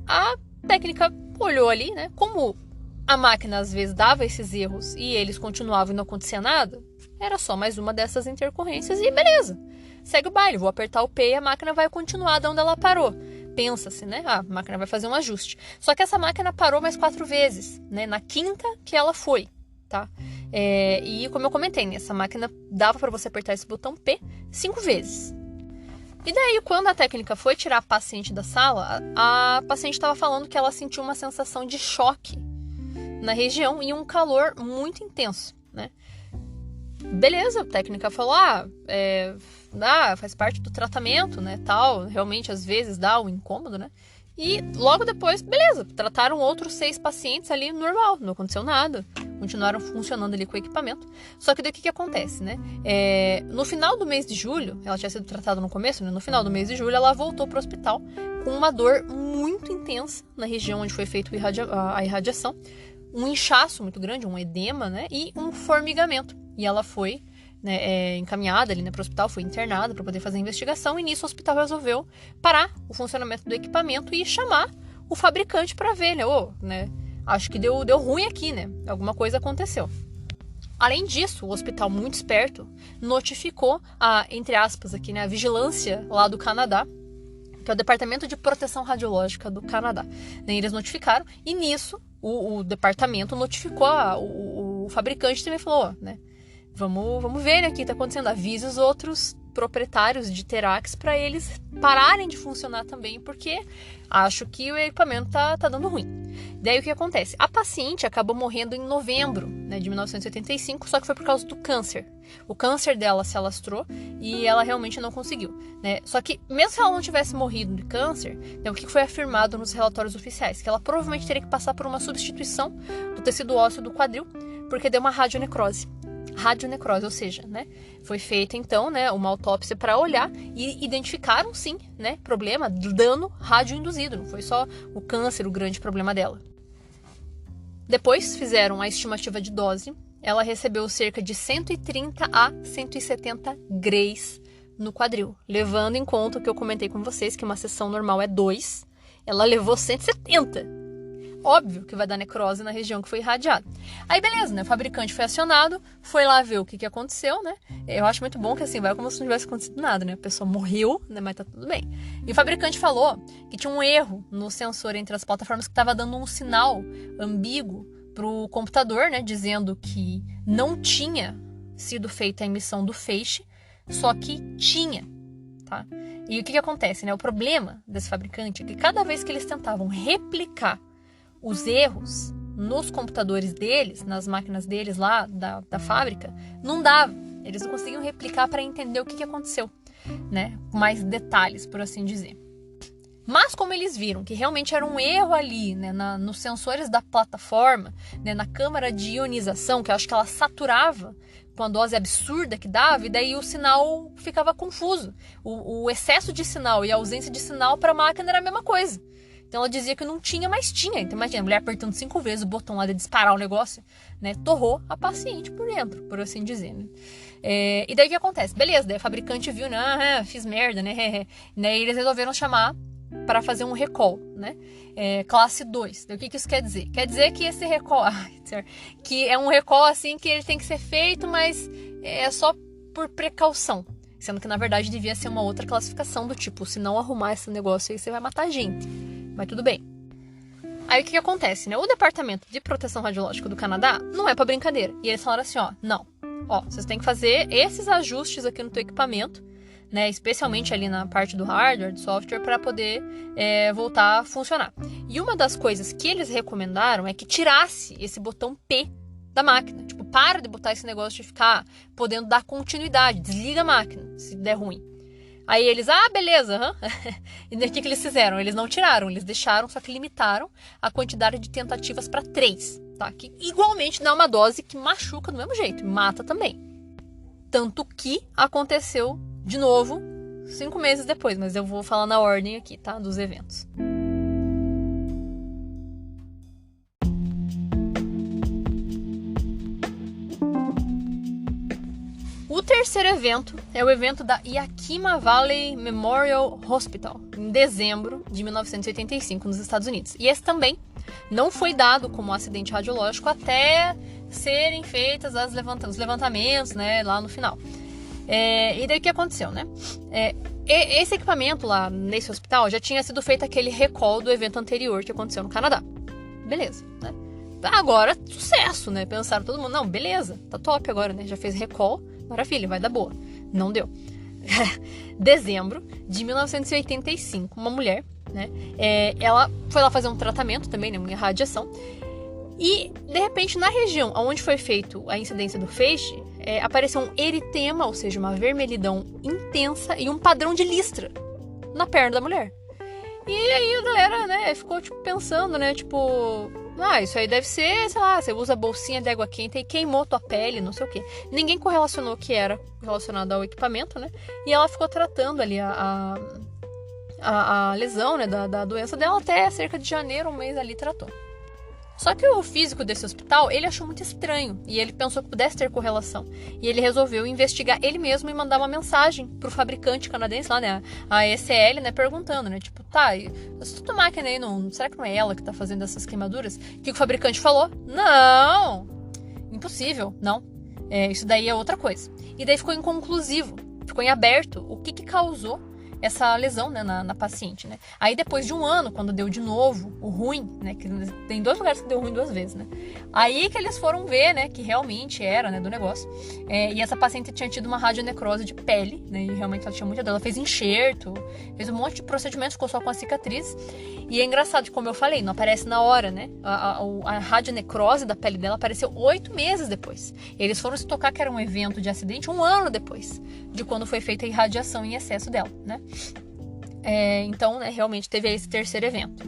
A técnica olhou ali, né? Como a máquina às vezes dava esses erros e eles continuavam e não acontecia nada, era só mais uma dessas intercorrências e beleza. Segue o baile, vou apertar o P e a máquina vai continuar de onde ela parou. Pensa-se, né? A máquina vai fazer um ajuste. Só que essa máquina parou mais 4 vezes, né? Na 5ª que ela foi, tá? E como eu comentei, né, essa máquina dava para você apertar esse botão P 5 vezes. E daí, quando a técnica foi tirar a paciente da sala, a paciente estava falando que ela sentiu uma sensação de choque na região e um calor muito intenso, né? Beleza, a técnica falou, faz parte do tratamento, né, tal, realmente às vezes dá um incômodo, né, e logo depois, beleza, trataram outros 6 pacientes ali normal, não aconteceu nada, continuaram funcionando ali com o equipamento, só que daí o que acontece, né, no final do mês de julho, ela tinha sido tratada no começo, né, no final do mês de julho ela voltou para o hospital com uma dor muito intensa na região onde foi feita a irradiação, um inchaço muito grande, um edema, né, e um formigamento. E ela foi, né, encaminhada ali, né, para o hospital, foi internada para poder fazer a investigação. E nisso o hospital resolveu parar o funcionamento do equipamento e chamar o fabricante para ver, né, acho que deu ruim aqui, né, alguma coisa aconteceu. Além disso, o hospital, muito esperto, notificou entre aspas aqui, né, a vigilância lá do Canadá, que é o Departamento de Proteção Radiológica do Canadá. Eles notificaram e nisso o departamento notificou o fabricante também falou, né, vamos ver, né, o que está acontecendo, avise os outros proprietários de Terax para eles pararem de funcionar também, porque acho que o equipamento tá dando ruim. Daí o que acontece? A paciente acabou morrendo em novembro, né, de 1985, só que foi por causa do câncer. O câncer dela se alastrou e ela realmente não conseguiu, né? Só que mesmo se ela não tivesse morrido de câncer, né, o que foi afirmado nos relatórios oficiais? Que ela provavelmente teria que passar por uma substituição do tecido ósseo do quadril, porque deu uma radionecrose, ou seja, né, foi feita então, né, uma autópsia para olhar e identificaram sim, né, problema, dano radioinduzido, não foi só o câncer o grande problema dela. Depois fizeram a estimativa de dose, ela recebeu cerca de 130 a 170 grays no quadril, levando em conta o que eu comentei com vocês, que uma sessão normal é 2, ela levou 170. Óbvio que vai dar necrose na região que foi irradiada. Aí beleza, né? O fabricante foi acionado, foi lá ver o que aconteceu, né? Eu acho muito bom que assim, vai como se não tivesse acontecido nada, né? A pessoa morreu, né? Mas tá tudo bem. E o fabricante falou que tinha um erro no sensor entre as plataformas que estava dando um sinal ambíguo pro computador, né? Dizendo que não tinha sido feita a emissão do feixe, só que tinha, tá? E o que acontece, né? O problema desse fabricante é que cada vez que eles tentavam replicar os erros nos computadores deles, nas máquinas deles lá da fábrica, não dava. Eles não conseguiam replicar para entender o que aconteceu, né? Com mais detalhes, por assim dizer. Mas como eles viram que realmente era um erro ali, né, nos sensores da plataforma, né, na câmara de ionização, que eu acho que ela saturava com a dose absurda que dava, e daí o sinal ficava confuso. O excesso de sinal e a ausência de sinal para a máquina era a mesma coisa. Então ela dizia que não tinha, mas tinha. Então imagina, a mulher apertando 5 vezes o botão lá de disparar o negócio, né? Torrou a paciente por dentro, por assim dizer, né? E daí o que acontece? Beleza, daí o fabricante viu, né? Fiz merda, né? E eles resolveram chamar para fazer um recall, né? Classe 2. Daí, o que isso quer dizer? Quer dizer que esse recall, que é um recall assim que ele tem que ser feito, mas é só por precaução. Sendo que na verdade devia ser uma outra classificação do tipo, se não arrumar esse negócio aí, você vai matar a gente. Mas tudo bem. Aí o que acontece, né? O Departamento de Proteção Radiológica do Canadá não é pra brincadeira. E eles falaram assim, não. Vocês têm que fazer esses ajustes aqui no teu equipamento, né? Especialmente ali na parte do hardware, do software, para poder voltar a funcionar. E uma das coisas que eles recomendaram é que tirasse esse botão P da máquina. Tipo, para de botar esse negócio de ficar podendo dar continuidade. Desliga a máquina, se der ruim. Aí eles, beleza, E daí o que eles fizeram? Eles não tiraram, eles deixaram, só que limitaram a quantidade de tentativas para 3, tá? Que igualmente dá uma dose que machuca do mesmo jeito, mata também. Tanto que aconteceu de novo 5 meses depois, mas eu vou falar na ordem aqui, tá? Dos eventos. O terceiro evento é o evento da Yakima Valley Memorial Hospital, em dezembro de 1985, nos Estados Unidos. E esse também não foi dado como um acidente radiológico até serem feitas os levantamentos, né, lá no final. E daí o que aconteceu, né? Esse equipamento lá nesse hospital já tinha sido feito aquele recall do evento anterior que aconteceu no Canadá. Beleza, né? Agora, sucesso, né? Pensaram todo mundo, não, beleza, tá top agora, né? Já fez recall, maravilha, vai dar boa. Não deu. Dezembro de 1985, uma mulher, né? Ela foi lá fazer um tratamento também, né? Uma radiação. E, de repente, na região onde foi feito a incidência do feixe, apareceu um eritema, ou seja, uma vermelhidão intensa e um padrão de listra na perna da mulher. E aí a galera, né, ficou, tipo, pensando, né, tipo... isso aí deve ser, sei lá, você usa bolsinha de água quente e queimou tua pele, não sei o quê. Ninguém correlacionou que era relacionado ao equipamento, né? E ela ficou tratando ali a lesão, né, da doença dela até cerca de janeiro, um mês ali tratou. Só que o físico desse hospital, ele achou muito estranho e ele pensou que pudesse ter correlação. E ele resolveu investigar ele mesmo e mandar uma mensagem pro fabricante canadense lá, né, a ECL, né, perguntando, né, tipo, essa tua máquina aí, será que não é ela que tá fazendo essas queimaduras? O que o fabricante falou? Não! Impossível, não. Isso daí é outra coisa. E daí ficou inconclusivo, ficou em aberto o que causou essa lesão, né, na paciente, né? Aí depois de um ano, quando deu de novo o ruim, né, que tem 2 lugares que deu ruim 2 vezes, né? Aí que eles foram ver, né, que realmente era, né, do negócio. E essa paciente tinha tido uma radionecrose de pele, né, e realmente ela tinha muita dor. Ela fez enxerto, fez um monte de procedimentos, ficou só com a cicatriz. E é engraçado, como eu falei, não aparece na hora, né? A radionecrose da pele dela apareceu 8 meses depois. Eles foram se tocar que era um evento de acidente 1 ano depois de quando foi feita a irradiação em excesso dela, né? Então, né, realmente teve esse terceiro evento.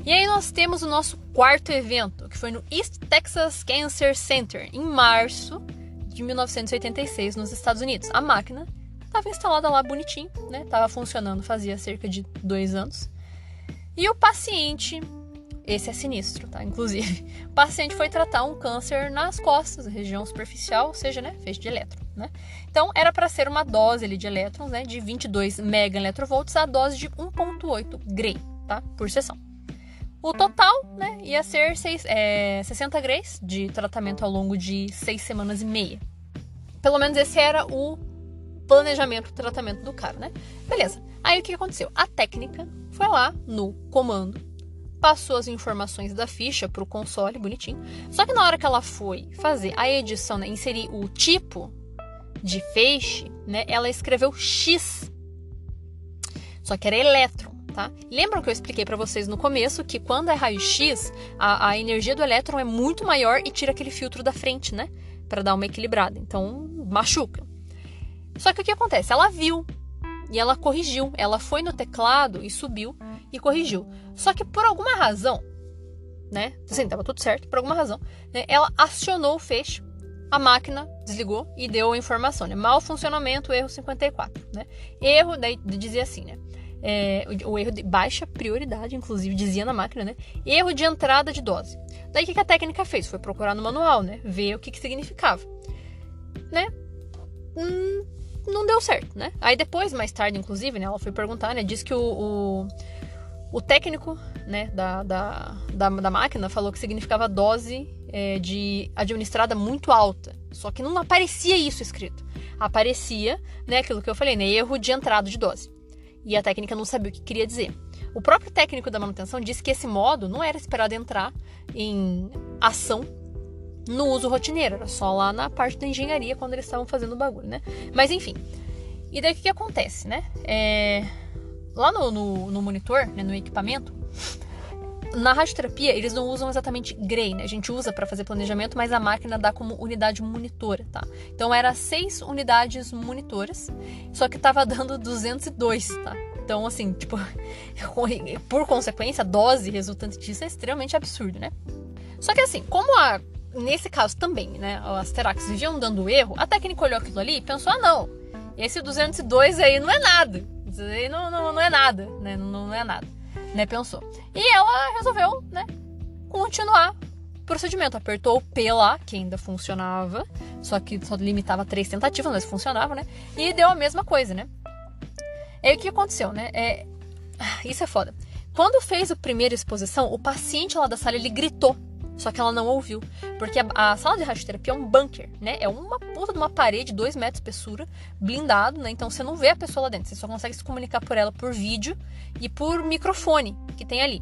E aí nós temos o nosso quarto evento, que foi no East Texas Cancer Center, em março de 1986, nos Estados Unidos. A máquina estava instalada lá bonitinho, né? Estava funcionando fazia cerca de 2 anos. E o paciente... Esse é sinistro, tá? Inclusive, o paciente foi tratar um câncer nas costas, região superficial, ou seja, né, feixe de elétron, né? Então, era para ser uma dose ali de elétrons, né, de 22 megaelectrovolts a dose de 1.8 Gray, tá? Por sessão. O total, né, ia ser 60 Grays de tratamento ao longo de 6 semanas e meia. Pelo menos esse era o planejamento do tratamento do cara, né? Beleza. Aí o que aconteceu? A técnica foi lá no comando, passou as informações da ficha pro console, bonitinho. Só que na hora que ela foi fazer a edição, né, inserir o tipo de feixe, né, ela escreveu X. Só que era elétron, tá? Lembram que eu expliquei pra vocês no começo que quando é raio-x, a energia do elétron é muito maior e tira aquele filtro da frente, né? Pra dar uma equilibrada. Então, machuca. Só que o que acontece? Ela viu e ela corrigiu. Ela foi no teclado e subiu e corrigiu. Só que por alguma razão, né? Assim, tava tudo certo, por alguma razão, né, ela acionou o feixe, a máquina desligou e deu a informação, né? Mau funcionamento, erro 54, né? Erro, daí dizia assim, né? O erro de baixa prioridade, inclusive, dizia na máquina, né? Erro de entrada de dose. Daí o que a técnica fez? Foi procurar no manual, né? Ver o que significava, né? Não deu certo, né? Aí depois, mais tarde, inclusive, né? Ela foi perguntar, né? Disse que o técnico, né, da máquina falou que significava dose de administrada muito alta. Só que não aparecia isso escrito. Aparecia, né, aquilo que eu falei, né, erro de entrada de dose. E a técnica não sabia o que queria dizer. O próprio técnico da manutenção disse que esse modo não era esperado entrar em ação no uso rotineiro. Era só lá na parte da engenharia, quando eles estavam fazendo o bagulho, né? Mas enfim. E daí o que acontece, né? Lá no monitor, né, no equipamento, na radioterapia, eles não usam exatamente Gray, né? A gente usa para fazer planejamento, mas a máquina dá como unidade monitora, tá? Então, era 6 unidades monitoras, só que tava dando 202, tá? Então, assim, tipo, por consequência, a dose resultante disso é extremamente absurdo, né? Só que assim, como nesse caso também, né, as Terax viviam dando erro, a técnica olhou aquilo ali e pensou, não, esse 202 aí não é nada. Isso aí não é nada, né? Não é nada, né? Pensou. E ela resolveu, né, continuar o procedimento. Apertou o P lá, que ainda funcionava, só que só limitava a 3 tentativas, mas funcionava, né? E deu a mesma coisa, né? E aí o que aconteceu, né? Isso é foda. Quando fez a primeira exposição, o paciente lá da sala, ele gritou. Só que ela não ouviu, porque a sala de radioterapia é um bunker, né? É uma puta de uma parede, 2 metros de espessura, blindado, né? Então você não vê a pessoa lá dentro, você só consegue se comunicar por ela por vídeo e por microfone que tem ali.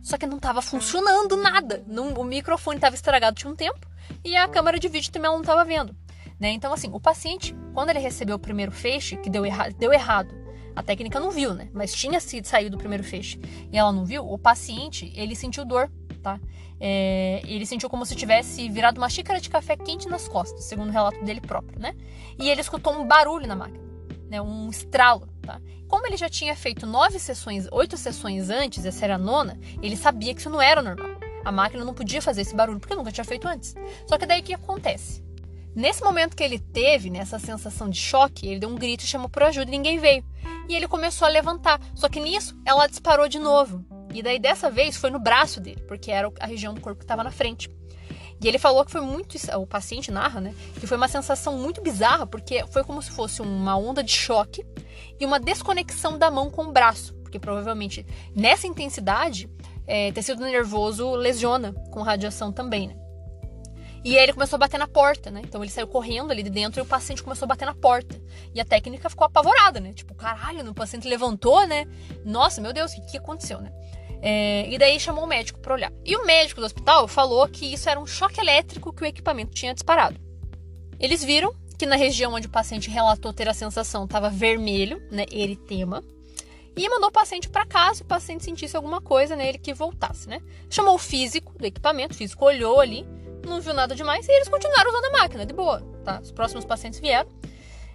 Só que não tava funcionando nada, o microfone tava estragado tinha um tempo e a câmera de vídeo também ela não tava vendo, né? Então assim, o paciente, quando ele recebeu o primeiro feixe, que deu errado A técnica não viu, né? Mas tinha saído o primeiro feixe. E ela não viu. O paciente, ele sentiu dor, tá? Ele sentiu como se tivesse virado uma xícara de café quente nas costas, segundo o relato dele próprio, né? E ele escutou um barulho na máquina, né? Um estralo, tá? Como ele já tinha feito 8 sessões antes, essa era a 9ª, ele sabia que isso não era normal. A máquina não podia fazer esse barulho, porque nunca tinha feito antes. Só que daí o que acontece? Nesse momento que ele teve, nessa sensação de choque, ele deu um grito e chamou por ajuda e ninguém veio. E ele começou a levantar. Só que nisso, ela disparou de novo. E daí, dessa vez, foi no braço dele, porque era a região do corpo que estava na frente. E ele falou que foi muito... O paciente narra, né? Que foi uma sensação muito bizarra, porque foi como se fosse uma onda de choque e uma desconexão da mão com o braço. Porque provavelmente, nessa intensidade, tecido nervoso lesiona com radiação também, né? E aí ele começou a bater na porta, né? Então ele saiu correndo ali de dentro e o paciente começou a bater na porta. E a técnica ficou apavorada, né? Tipo, caralho, o paciente levantou, né? Nossa, meu Deus, o que aconteceu, né? E daí chamou o médico pra olhar. E o médico do hospital falou que isso era um choque elétrico que o equipamento tinha disparado. Eles viram que na região onde o paciente relatou ter a sensação estava vermelho, né? Eritema. E mandou o paciente para casa, se o paciente sentisse alguma coisa nele que voltasse, né? Chamou o físico do equipamento, o físico olhou ali, não viu nada demais e eles continuaram usando a máquina, de boa, tá? Os próximos pacientes vieram.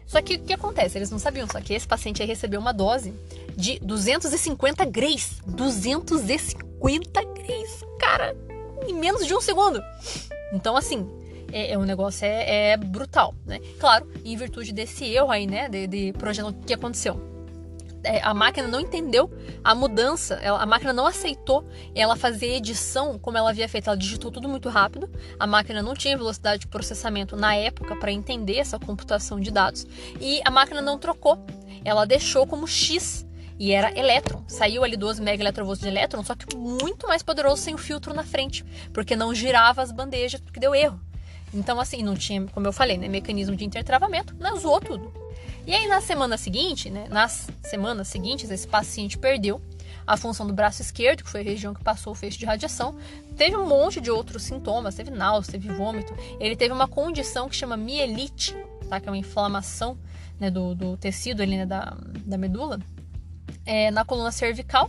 Só que o que acontece? Eles não sabiam, só que esse paciente aí recebeu uma dose de 250 grays. 250 grays, cara, em menos de um segundo. Então, assim, o negócio é brutal, né? Claro, em virtude desse erro aí, né, de projeto, o que aconteceu? A máquina não entendeu a mudança, a máquina não aceitou ela fazer edição como ela havia feito, ela digitou tudo muito rápido, a máquina não tinha velocidade de processamento na época para entender essa computação de dados e a máquina não trocou, ela deixou como X e era elétron, saiu ali 12 megaelectrovolts de elétron, só que muito mais poderoso sem o filtro na frente, porque não girava as bandejas, porque deu erro. Então assim, não tinha, como eu falei, né, mecanismo de intertravamento, mas zoou tudo. E aí nas semanas seguintes, esse paciente perdeu a função do braço esquerdo, que foi a região que passou o feixe de radiação, teve um monte de outros sintomas, teve náusea, teve vômito, ele teve uma condição que chama mielite, tá? Que é uma inflamação, né, do tecido ali, né, da medula, na coluna cervical,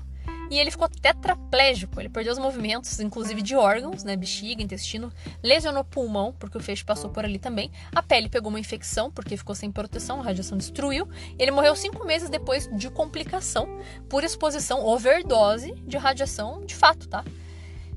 e ele ficou tetraplégico, ele perdeu os movimentos, inclusive de órgãos, né, bexiga, intestino, lesionou pulmão, porque o feixe passou por ali também, a pele pegou uma infecção, porque ficou sem proteção, a radiação destruiu, ele morreu 5 meses depois de complicação, por exposição, overdose de radiação, de fato, tá?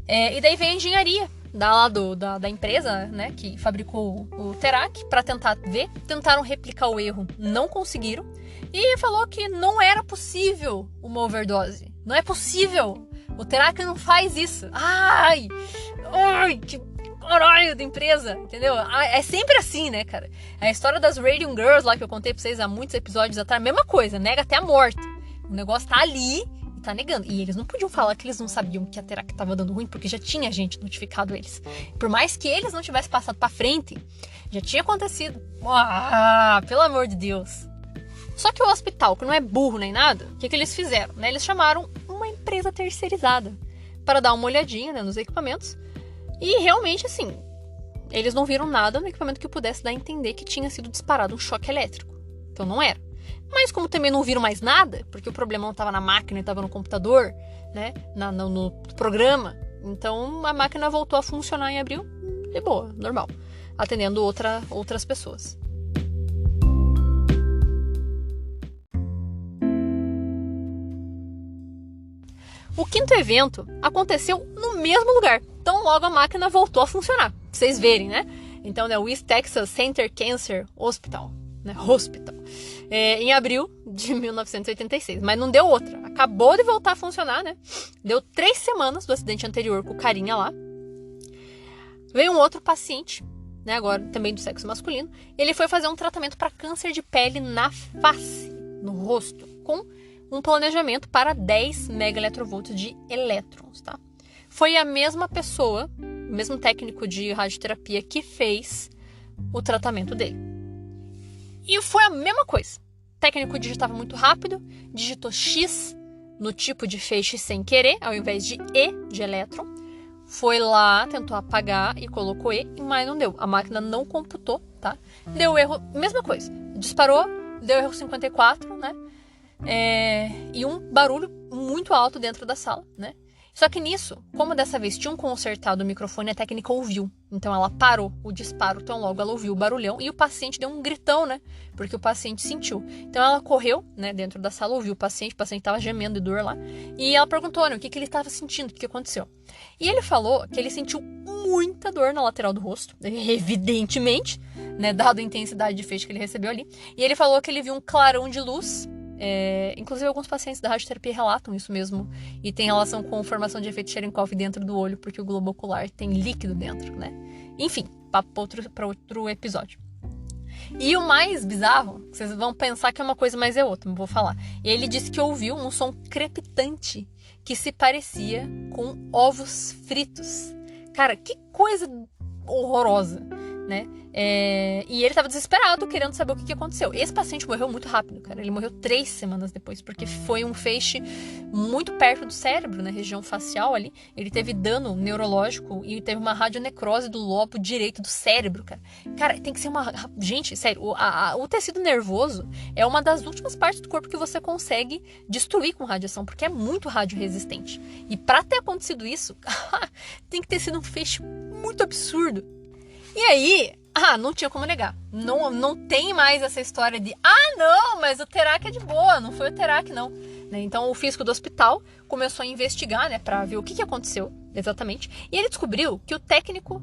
E daí veio a engenharia da empresa, né, que fabricou o Terac, para tentar ver, tentaram replicar o erro, não conseguiram, e falou que não era possível uma overdose. Não é possível. O Terac não faz isso. Ai, que caralho da empresa, entendeu? É sempre assim, né, cara? A história das Radium Girls lá que eu contei pra vocês há muitos episódios atrás, mesma coisa, nega até a morte. O negócio tá ali e tá negando. E eles não podiam falar que eles não sabiam que a Terac tava dando ruim, porque já tinha gente notificado eles. Por mais que eles não tivessem passado pra frente, já tinha acontecido. Pelo amor de Deus. Só que o hospital, que não é burro nem nada, o que eles fizeram? Né? Eles chamaram uma empresa terceirizada para dar uma olhadinha, né, nos equipamentos. E realmente, assim, eles não viram nada no equipamento que pudesse dar a entender que tinha sido disparado um choque elétrico. Então não era. Mas como também não viram mais nada, porque o problema não estava na máquina, estava no computador, né, no programa, então a máquina voltou a funcionar em abril de boa, normal, atendendo outras pessoas. O quinto evento aconteceu no mesmo lugar. Então logo a máquina voltou a funcionar. Pra vocês verem, né? Então, né, o East Texas Center Cancer Hospital. Né, em abril de 1986. Mas não deu outra. Acabou de voltar a funcionar, né? Deu 3 semanas do acidente anterior com o carinha lá. Veio um outro paciente, né, agora também do sexo masculino. Ele foi fazer um tratamento para câncer de pele na face, no rosto, com um planejamento para 10 megaelectrovolts de elétrons, tá? Foi a mesma pessoa, o mesmo técnico de radioterapia que fez o tratamento dele. E foi a mesma coisa. O técnico digitava muito rápido, digitou X no tipo de feixe sem querer, ao invés de E de elétron. Foi lá, tentou apagar e colocou E, mas não deu. A máquina não computou, tá? Deu erro, mesma coisa. Disparou, deu erro 54, né? e um barulho muito alto dentro da sala, né? Só que nisso, como dessa vez tinham consertado o microfone, a técnica ouviu. Então ela parou o disparo, tão logo ela ouviu o barulhão e o paciente deu um gritão, né? Porque o paciente sentiu. Então ela correu, né, dentro da sala, ouviu o paciente estava gemendo de dor lá. E ela perguntou, né, o que ele estava sentindo, o que aconteceu. E ele falou que ele sentiu muita dor na lateral do rosto, evidentemente, né, dado a intensidade de feixe que ele recebeu ali. E ele falou que ele viu um clarão de luz. Inclusive alguns pacientes da radioterapia relatam isso mesmo e tem relação com formação de efeito Cherenkov dentro do olho, porque o globo ocular tem líquido dentro, né? Enfim, papo para outro episódio. E o mais bizarro, vocês vão pensar que é uma coisa, mas é outra, não vou falar. Ele disse que ouviu um som crepitante que se parecia com ovos fritos. Cara, que coisa horrorosa, né? E ele tava desesperado, querendo saber o que aconteceu. Esse paciente morreu muito rápido, cara. Ele morreu 3 semanas depois, porque foi um feixe muito perto do cérebro, na região facial ali. Ele teve dano neurológico e teve uma radionecrose do lobo direito do cérebro, cara. Cara, tem que ser uma... Gente, sério, o tecido nervoso é uma das últimas partes do corpo que você consegue destruir com radiação, porque é muito radioresistente. E pra ter acontecido isso, tem que ter sido um feixe muito absurdo. E aí, não tinha como negar. Não tem mais essa história de não, mas o Terac é de boa, não foi o Terac não. Né? Então o físico do hospital começou a investigar, né, pra ver o que aconteceu exatamente. E ele descobriu que o técnico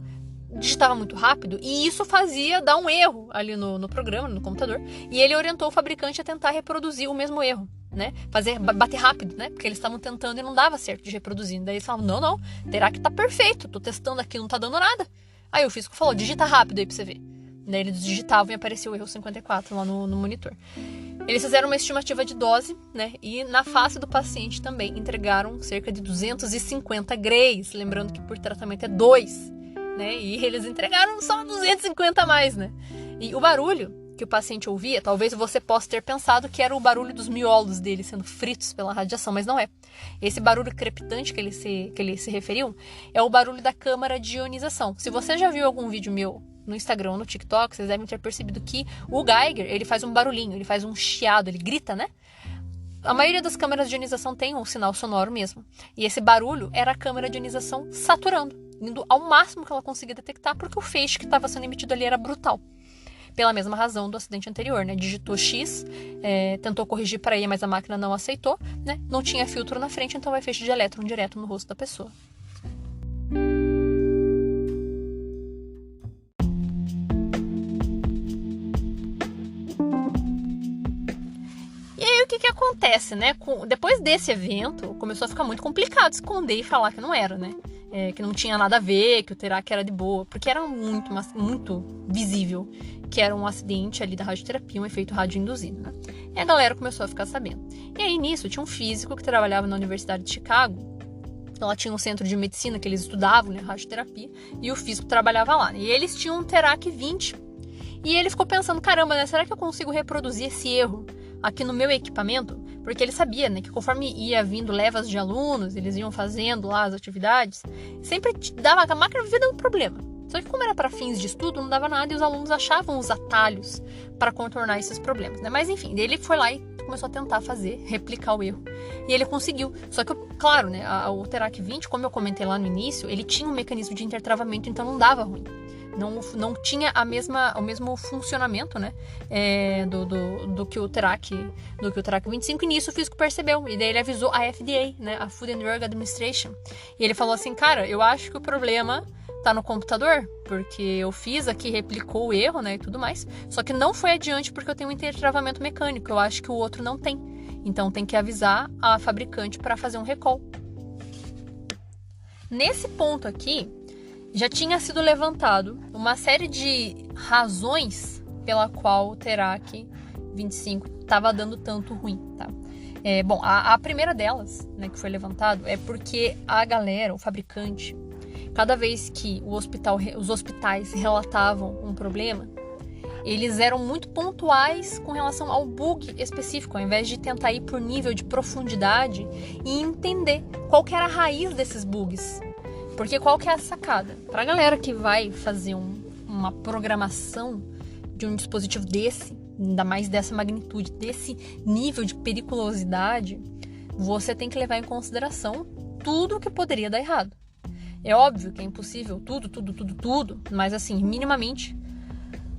digitava muito rápido e isso fazia dar um erro ali no programa, no computador. E ele orientou o fabricante a tentar reproduzir o mesmo erro, né? Bater rápido, né? Porque eles estavam tentando e não dava certo de reproduzir. Daí eles falavam, não, Terac tá perfeito, tô testando aqui, não tá dando nada. Aí o físico falou, digita rápido aí pra você ver. Daí eles digitavam e apareceu o erro 54 lá no monitor. Eles fizeram uma estimativa de dose, né? E na face do paciente também entregaram cerca de 250 grays. Lembrando que por tratamento é 2, né? E eles entregaram só 250 a mais, né? E o barulho que o paciente ouvia, talvez você possa ter pensado que era o barulho dos miolos dele sendo fritos pela radiação, mas não é. Esse barulho crepitante que ele se referiu é o barulho da câmara de ionização. Se você já viu algum vídeo meu no Instagram ou no TikTok, vocês devem ter percebido que o Geiger, ele faz um barulhinho, ele faz um chiado, ele grita, né? A maioria das câmeras de ionização tem um sinal sonoro mesmo. E esse barulho era a câmera de ionização saturando, indo ao máximo que ela conseguia detectar, porque o feixe que estava sendo emitido ali era brutal. Pela mesma razão do acidente anterior, né? Digitou X, tentou corrigir para E, mas a máquina não aceitou, né? Não tinha filtro na frente, então vai feixe de elétron direto no rosto da pessoa. E aí o que acontece, né? Depois desse evento, começou a ficar muito complicado esconder e falar que não era, né? Que não tinha nada a ver, que o Terac era de boa, porque era muito visível que era um acidente ali da radioterapia, um efeito radioinduzido, né? E a galera começou a ficar sabendo. E aí nisso tinha um físico que trabalhava na Universidade de Chicago. Ela tinha um centro de medicina que eles estudavam, né, radioterapia, e o físico trabalhava lá. E eles tinham um Terac 20. E ele ficou pensando, caramba, né, será que eu consigo reproduzir esse erro aqui no meu equipamento? Porque ele sabia, né, que conforme ia vindo levas de alunos, eles iam fazendo lá as atividades, sempre dava, a máquina vivia dando problema. Só que como era para fins de estudo, não dava nada e os alunos achavam os atalhos para contornar esses problemas, né? Mas enfim, ele foi lá e começou a tentar replicar o erro. E ele conseguiu. Só que, claro, né, o Terac 20, como eu comentei lá no início, ele tinha um mecanismo de intertravamento, então não dava ruim. Não tinha o mesmo funcionamento, né, do que o Terac 25, e nisso o físico percebeu, e daí ele avisou a FDA, né, a Food and Drug Administration, e ele falou assim, cara, eu acho que o problema tá no computador, porque eu fiz aqui, replicou o erro, né, e tudo mais, só que não foi adiante porque eu tenho um intertravamento mecânico, eu acho que o outro não tem, então tem que avisar a fabricante para fazer um recall. Nesse ponto aqui, já tinha sido levantado uma série de razões pela qual o Terac 25 estava dando tanto ruim, tá? Bom, a primeira delas, né, que foi levantado, é porque a galera, o fabricante, cada vez que os hospitais relatavam um problema, eles eram muito pontuais com relação ao bug específico, ao invés de tentar ir por nível de profundidade e entender qual que era a raiz desses bugs. Porque qual que é a sacada? Para a galera que vai fazer uma programação de um dispositivo desse, ainda mais dessa magnitude, desse nível de periculosidade, você tem que levar em consideração tudo que poderia dar errado. É óbvio que é impossível tudo, mas assim, minimamente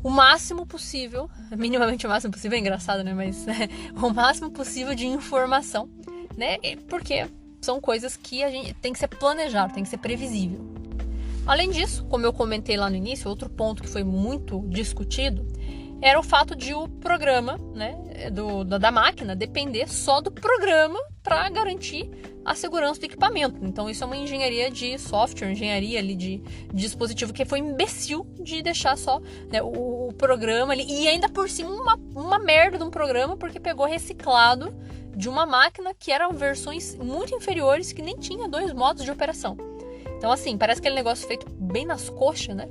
o máximo possível é engraçado, né? Mas o máximo possível de informação, né? Porque são coisas que a gente tem que ser planejado, tem que ser previsível. Além disso, como eu comentei lá no início, outro ponto que foi muito discutido era o fato de o programa, né, da máquina depender só do programa para garantir a segurança do equipamento. Então isso é uma engenharia de software, engenharia ali de dispositivo que foi imbecil de deixar só, né, o programa ali, e ainda por cima uma merda de um programa, porque pegou reciclado de uma máquina que eram versões muito inferiores, que nem tinha 2 modos de operação. Então assim, parece aquele negócio feito bem nas coxas, né?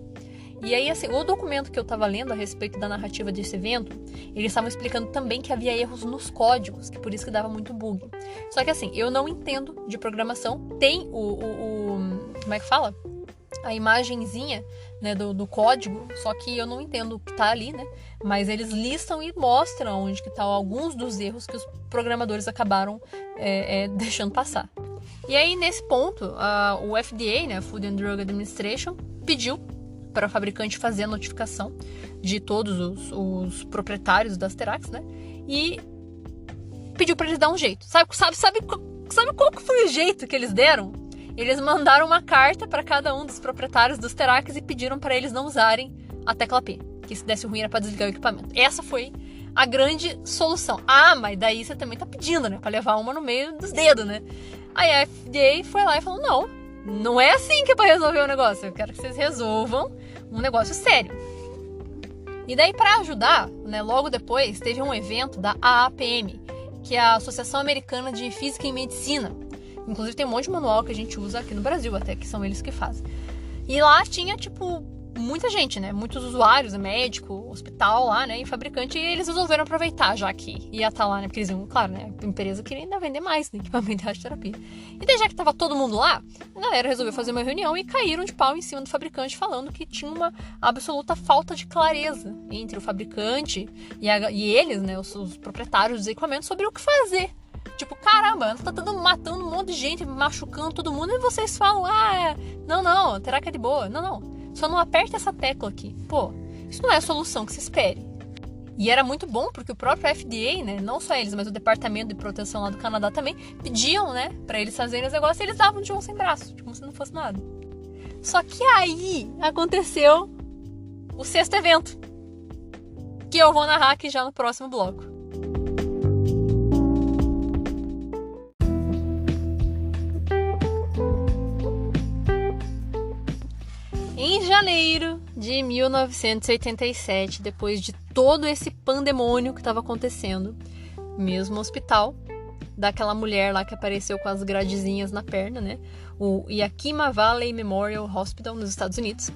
E aí, assim, o documento que eu estava lendo a respeito da narrativa desse evento, eles estavam explicando também que havia erros nos códigos, que por isso que dava muito bug. Só que assim, eu não entendo de programação, tem como é que fala? A imagenzinha, né, do código, só que eu não entendo o que tá ali, né? Mas eles listam e mostram onde que tá alguns dos erros que os programadores acabaram deixando passar. E aí, nesse ponto, o FDA, né, Food and Drug Administration, pediu para o fabricante fazer a notificação de todos os proprietários das Terax, né? E pediu para eles dar um jeito. Sabe qual que foi o jeito que eles deram? Eles mandaram uma carta para cada um dos proprietários dos Terax e pediram para eles não usarem a tecla P, que se desse ruim era para desligar o equipamento. Essa foi a grande solução. Ah, mas daí você também tá pedindo, né? Para levar uma no meio dos dedos, né? Aí a FDA foi lá e falou, não é assim que é para resolver o negócio. Eu quero que vocês resolvam um negócio sério. E daí, para ajudar, né, logo depois teve um evento da AAPM, que é a Associação Americana de Física e Medicina. Inclusive tem um monte de manual que a gente usa aqui no Brasil, até que são eles que fazem. E lá tinha, muita gente, né? Muitos usuários, médico, hospital lá, né? E fabricante, e eles resolveram aproveitar, já que ia estar lá, né? Porque eles iam, claro, né? A empresa queria ainda vender mais, né, equipamento de radioterapia. E daí, já que tava todo mundo lá, a galera resolveu fazer uma reunião e caíram de pau em cima do fabricante, falando que tinha uma absoluta falta de clareza entre o fabricante e eles, né? Os proprietários dos equipamentos, sobre o que fazer. Caramba, tá matando um monte de gente, machucando todo mundo, e vocês falam, não, terá que é de boa. Não. Só não aperta essa tecla aqui. Pô, isso não é a solução que se espere. E era muito bom, porque o próprio FDA, né, não só eles, mas o Departamento de Proteção lá do Canadá também, pediam, né, pra eles fazerem os negócios, e eles davam de um sem braço, como se não fosse nada. Só que aí aconteceu o 6º evento, que eu vou narrar aqui já no próximo bloco. Em janeiro de 1987, depois de todo esse pandemônio que estava acontecendo, mesmo hospital, daquela mulher lá que apareceu com as gradezinhas na perna, né? O Yakima Valley Memorial Hospital, nos Estados Unidos.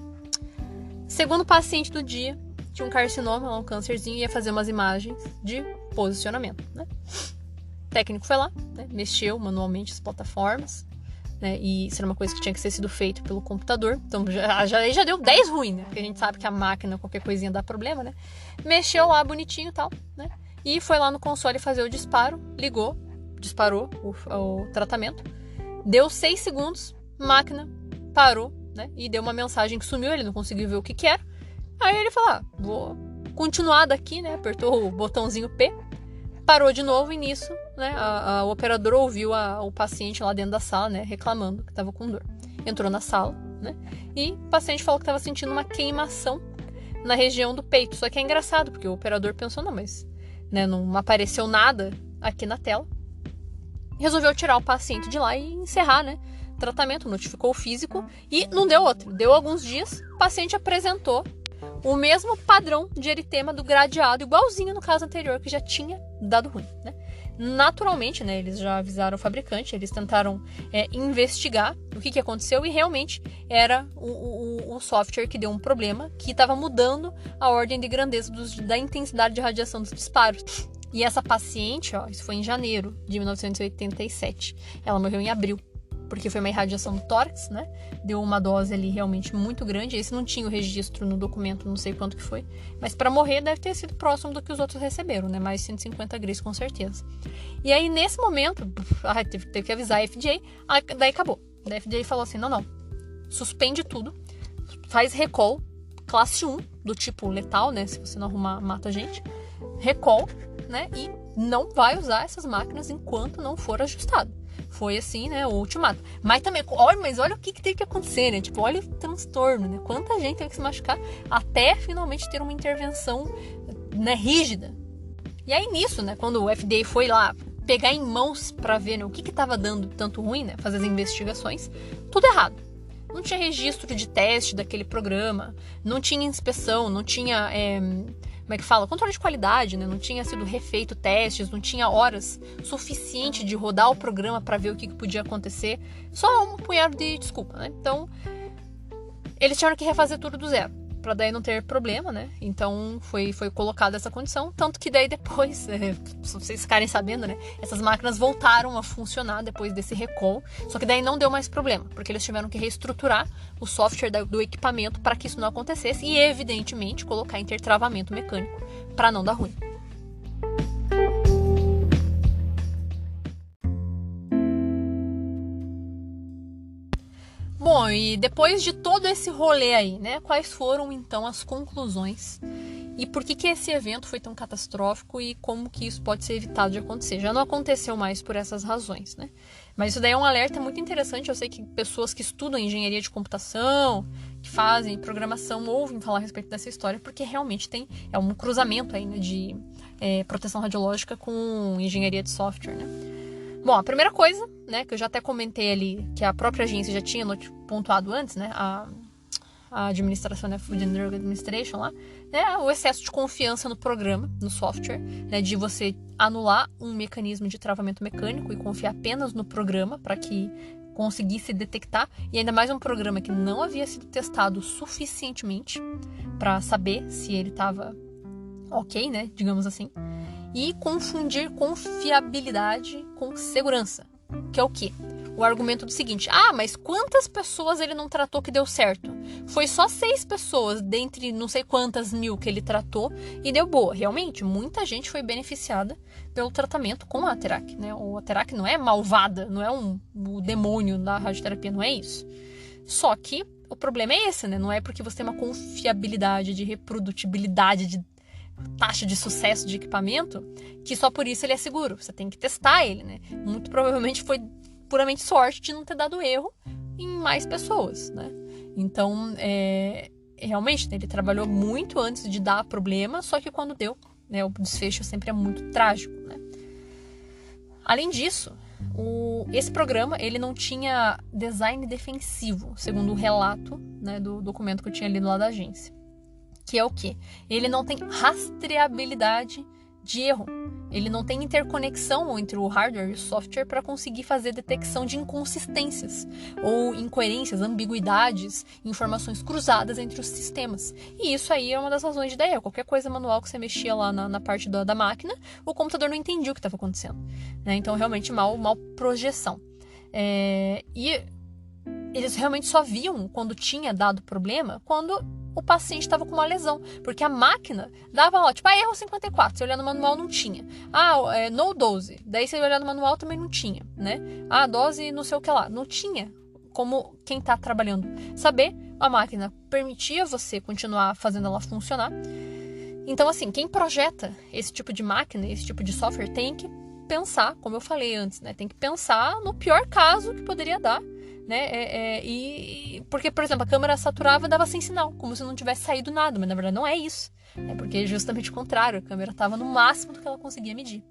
Segundo paciente do dia, tinha um carcinoma, um câncerzinho, e ia fazer umas imagens de posicionamento, né? O técnico foi lá, né? Mexeu manualmente as plataformas, né? E isso era uma coisa que tinha que ter sido feito pelo computador. Então já deu 10 ruim, né? Porque a gente sabe que a máquina, qualquer coisinha dá problema, né? Mexeu lá bonitinho e tal, né? E foi lá no console fazer o disparo, ligou, disparou o tratamento, deu 6 segundos, máquina parou, né? E deu uma mensagem que sumiu, ele não conseguiu ver o que era. Aí ele falou, vou continuar daqui, né? Apertou o botãozinho P, parou de novo, e nisso, né, o operador ouviu o paciente lá dentro da sala, né, reclamando que estava com dor. Entrou na sala, né, e o paciente falou que estava sentindo uma queimação na região do peito. Só que é engraçado, porque o operador pensou, mas, né, não apareceu nada aqui na tela. Resolveu tirar o paciente de lá e encerrar, né, o tratamento, notificou o físico, e não deu outro. Deu alguns dias, o paciente apresentou o mesmo padrão de eritema do gradeado, igualzinho no caso anterior, que já tinha dado ruim, né? Naturalmente, né, eles já avisaram o fabricante, eles tentaram investigar o que aconteceu, e realmente era o software que deu um problema, que estava mudando a ordem de grandeza da intensidade de radiação dos disparos. E essa paciente, isso foi em janeiro de 1987, ela morreu em abril porque foi uma irradiação do tórax, né? Deu uma dose ali realmente muito grande. Esse não tinha o registro no documento, não sei quanto que foi. Mas para morrer deve ter sido próximo do que os outros receberam, né? Mais 150 graus com certeza. E aí, nesse momento, teve que avisar a FDA, daí acabou. A FDA falou assim, não, suspende tudo, faz recall, classe 1, do tipo letal, né? Se você não arrumar, mata a gente. Recall, né? E não vai usar essas máquinas enquanto não for ajustado. Foi assim, né? O ultimato. Mas também, olha o que teve que acontecer, né? Tipo, olha o transtorno, né? Quanta gente teve que se machucar até finalmente ter uma intervenção, né, rígida. E aí nisso, né? Quando o FDA foi lá pegar em mãos pra ver, né, o que tava dando tanto ruim, né? Fazer as investigações, tudo errado. Não tinha registro de teste daquele programa, não tinha inspeção, não tinha, como é que fala? Controle de qualidade, né? Não tinha sido refeito testes, não tinha horas suficiente de rodar o programa para ver o que podia acontecer. Só um punhado de desculpa, né? Então, eles tiveram que refazer tudo do zero, para daí não ter problema, né? Então, foi colocada essa condição. Tanto que daí depois, se vocês ficarem sabendo, né? Essas máquinas voltaram a funcionar depois desse recall. Só que daí não deu mais problema, porque eles tiveram que reestruturar o software do equipamento para que isso não acontecesse e, evidentemente, colocar intertravamento mecânico para não dar ruim. Bom, e depois de todo esse rolê aí, né, quais foram então as conclusões e por que esse evento foi tão catastrófico e como que isso pode ser evitado de acontecer? Já não aconteceu mais por essas razões, né? Mas isso daí é um alerta muito interessante. Eu sei que pessoas que estudam engenharia de computação, que fazem programação, ouvem falar a respeito dessa história, porque realmente é um cruzamento aí, né, de proteção radiológica com engenharia de software, né? Bom, a primeira coisa, né, que eu já até comentei ali, que a própria agência já tinha pontuado antes, né, a administração, né, Food and Drug Administration lá, né, o excesso de confiança no programa, no software, né, de você anular um mecanismo de travamento mecânico e confiar apenas no programa para que conseguisse detectar, e ainda mais um programa que não havia sido testado suficientemente para saber se ele estava ok, né, digamos assim. E confundir confiabilidade com segurança, que é o quê? O argumento do seguinte, mas quantas pessoas ele não tratou que deu certo? Foi só 6 pessoas dentre não sei quantas mil que ele tratou e deu boa. Realmente, muita gente foi beneficiada pelo tratamento com a Aterac, né? O Aterac não é malvada, não é o demônio da radioterapia, não é isso. Só que o problema é esse, né? Não é porque você tem uma confiabilidade de reprodutibilidade, de taxa de sucesso de equipamento, que só por isso ele é seguro. Você tem que testar ele, né? Muito provavelmente foi puramente sorte de não ter dado erro em mais pessoas, né? Então, realmente, né, ele trabalhou muito antes de dar problema, só que quando deu, né, o desfecho sempre é muito trágico, né? Além disso, esse programa ele não tinha design defensivo, segundo o relato, né, do documento que eu tinha lido lá da agência. Que é o quê? Ele não tem rastreabilidade de erro. Ele não tem interconexão entre o hardware e o software para conseguir fazer detecção de inconsistências ou incoerências, ambiguidades, informações cruzadas entre os sistemas. E isso aí é uma das razões de dar erro. Qualquer coisa manual que você mexia lá na parte da máquina, o computador não entendia o que estava acontecendo, né? Então, realmente, mal projeção. E eles realmente só viam quando tinha dado problema, quando o paciente estava com uma lesão, porque a máquina dava lá, tipo, erro 54, você olhar no manual não tinha. No dose, daí você olhar no manual também não tinha, né? Dose não sei o que lá, não tinha como quem está trabalhando saber. A máquina permitia você continuar fazendo ela funcionar. Então, assim, quem projeta esse tipo de máquina, esse tipo de software, tem que pensar, como eu falei antes, né? Tem que pensar no pior caso que poderia dar, né? Porque, por exemplo, a câmera saturava e dava sem sinal, como se não tivesse saído nada, mas na verdade não é isso. É porque é justamente o contrário, a câmera estava no máximo do que ela conseguia medir.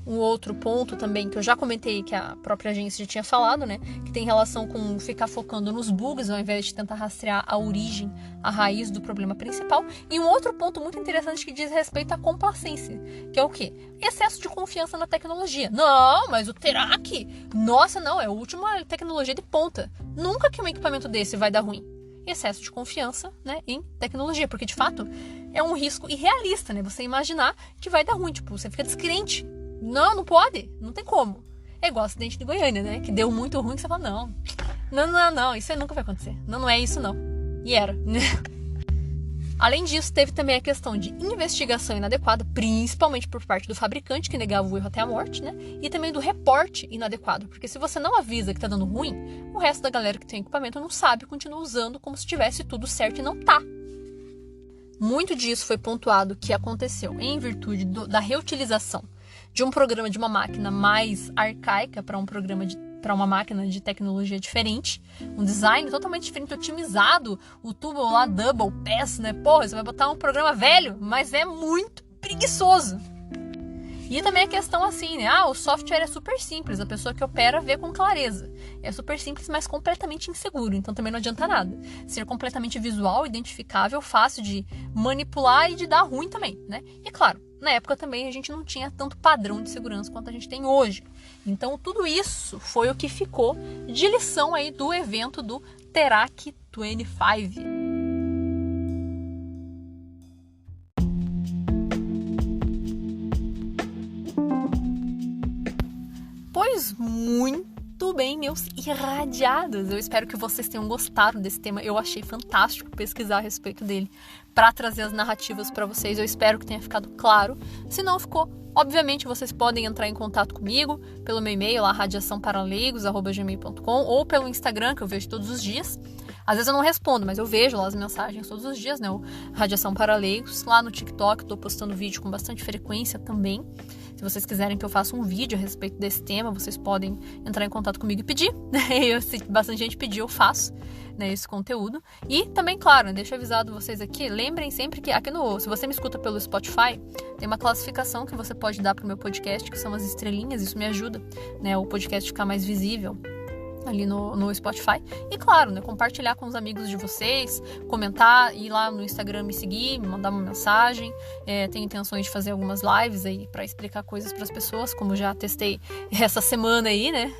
Um outro ponto também, que eu já comentei, que a própria agência já tinha falado, né? Que tem relação com ficar focando nos bugs, ao invés de tentar rastrear a origem, a raiz do problema principal. E um outro ponto muito interessante que diz respeito à complacência, que é o quê? Excesso de confiança na tecnologia. Não, mas o Terac, nossa, não, é a última tecnologia de ponta. Nunca que um equipamento desse vai dar ruim. Excesso de confiança, né, em tecnologia, porque de fato é um risco irrealista, né? Você imaginar que vai dar ruim, tipo, você fica descrente. Não pode, não tem como. É igual o acidente de Goiânia, né? Que deu muito ruim, que você fala, não, isso aí nunca vai acontecer. Não é isso não. E era. Além disso, teve também a questão de investigação inadequada, principalmente por parte do fabricante, que negava o erro até a morte, né? E também do reporte inadequado, porque se você não avisa que tá dando ruim, o resto da galera que tem equipamento não sabe e continua usando como se tivesse tudo certo e não tá. Muito disso foi pontuado que aconteceu em virtude da reutilização de um programa de uma máquina mais arcaica para uma máquina de tecnologia diferente, um design totalmente diferente, otimizado, o tubo lá double pass, né? Porra, você vai botar um programa velho, mas é muito preguiçoso. E também a questão assim, né? O software é super simples, a pessoa que opera vê com clareza. É super simples, mas completamente inseguro, então também não adianta nada. Ser completamente visual, identificável, fácil de manipular e de dar ruim também, né? E claro, na época também a gente não tinha tanto padrão de segurança quanto a gente tem hoje. Então tudo isso foi o que ficou de lição aí do evento do Terac 25. Pois muito bem, meus irradiados. Eu espero que vocês tenham gostado desse tema. Eu achei fantástico pesquisar a respeito dele para trazer as narrativas para vocês. Eu espero que tenha ficado claro. Se não ficou, obviamente vocês podem entrar em contato comigo pelo meu e-mail lá, radiaçãoparaleigos@gmail.com, ou pelo Instagram, que eu vejo todos os dias. Às vezes eu não respondo, mas eu vejo lá as mensagens todos os dias, né? O Radiação para Leigos. Lá no TikTok, estou postando vídeo com bastante frequência também. Se vocês quiserem que eu faça um vídeo a respeito desse tema, vocês podem entrar em contato comigo e pedir. Se bastante gente pedir, eu faço, né, esse conteúdo. E também, claro, deixa eu avisado vocês aqui, lembrem sempre que aqui se você me escuta pelo Spotify, tem uma classificação que você pode dar pro meu podcast, que são as estrelinhas, isso me ajuda, né, o podcast ficar mais visível ali no Spotify. E claro, né, compartilhar com os amigos de vocês, comentar, ir lá no Instagram me seguir, me mandar uma mensagem. Tenho intenções de fazer algumas lives aí para explicar coisas para as pessoas, como já testei essa semana aí, né?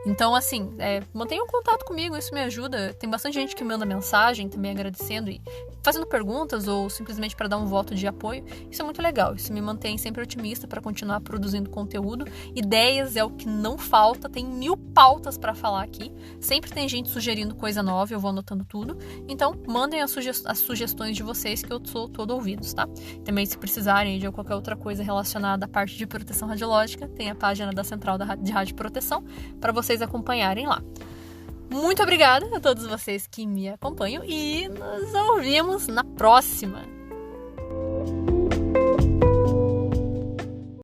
Então, assim, mantenham contato comigo, isso me ajuda. Tem bastante gente que me manda mensagem também agradecendo e fazendo perguntas ou simplesmente para dar um voto de apoio. Isso é muito legal, isso me mantém sempre otimista para continuar produzindo conteúdo. Ideias é o que não falta, tem 1000 pautas para falar aqui. Sempre tem gente sugerindo coisa nova, eu vou anotando tudo. Então, mandem as sugestões de vocês, que eu sou todo ouvidos, tá? Também, se precisarem de qualquer outra coisa relacionada à parte de proteção radiológica, tem a página da Central de Rádio Proteção para vocês acompanharem lá. Muito obrigada a todos vocês que me acompanham e nos ouvimos na próxima!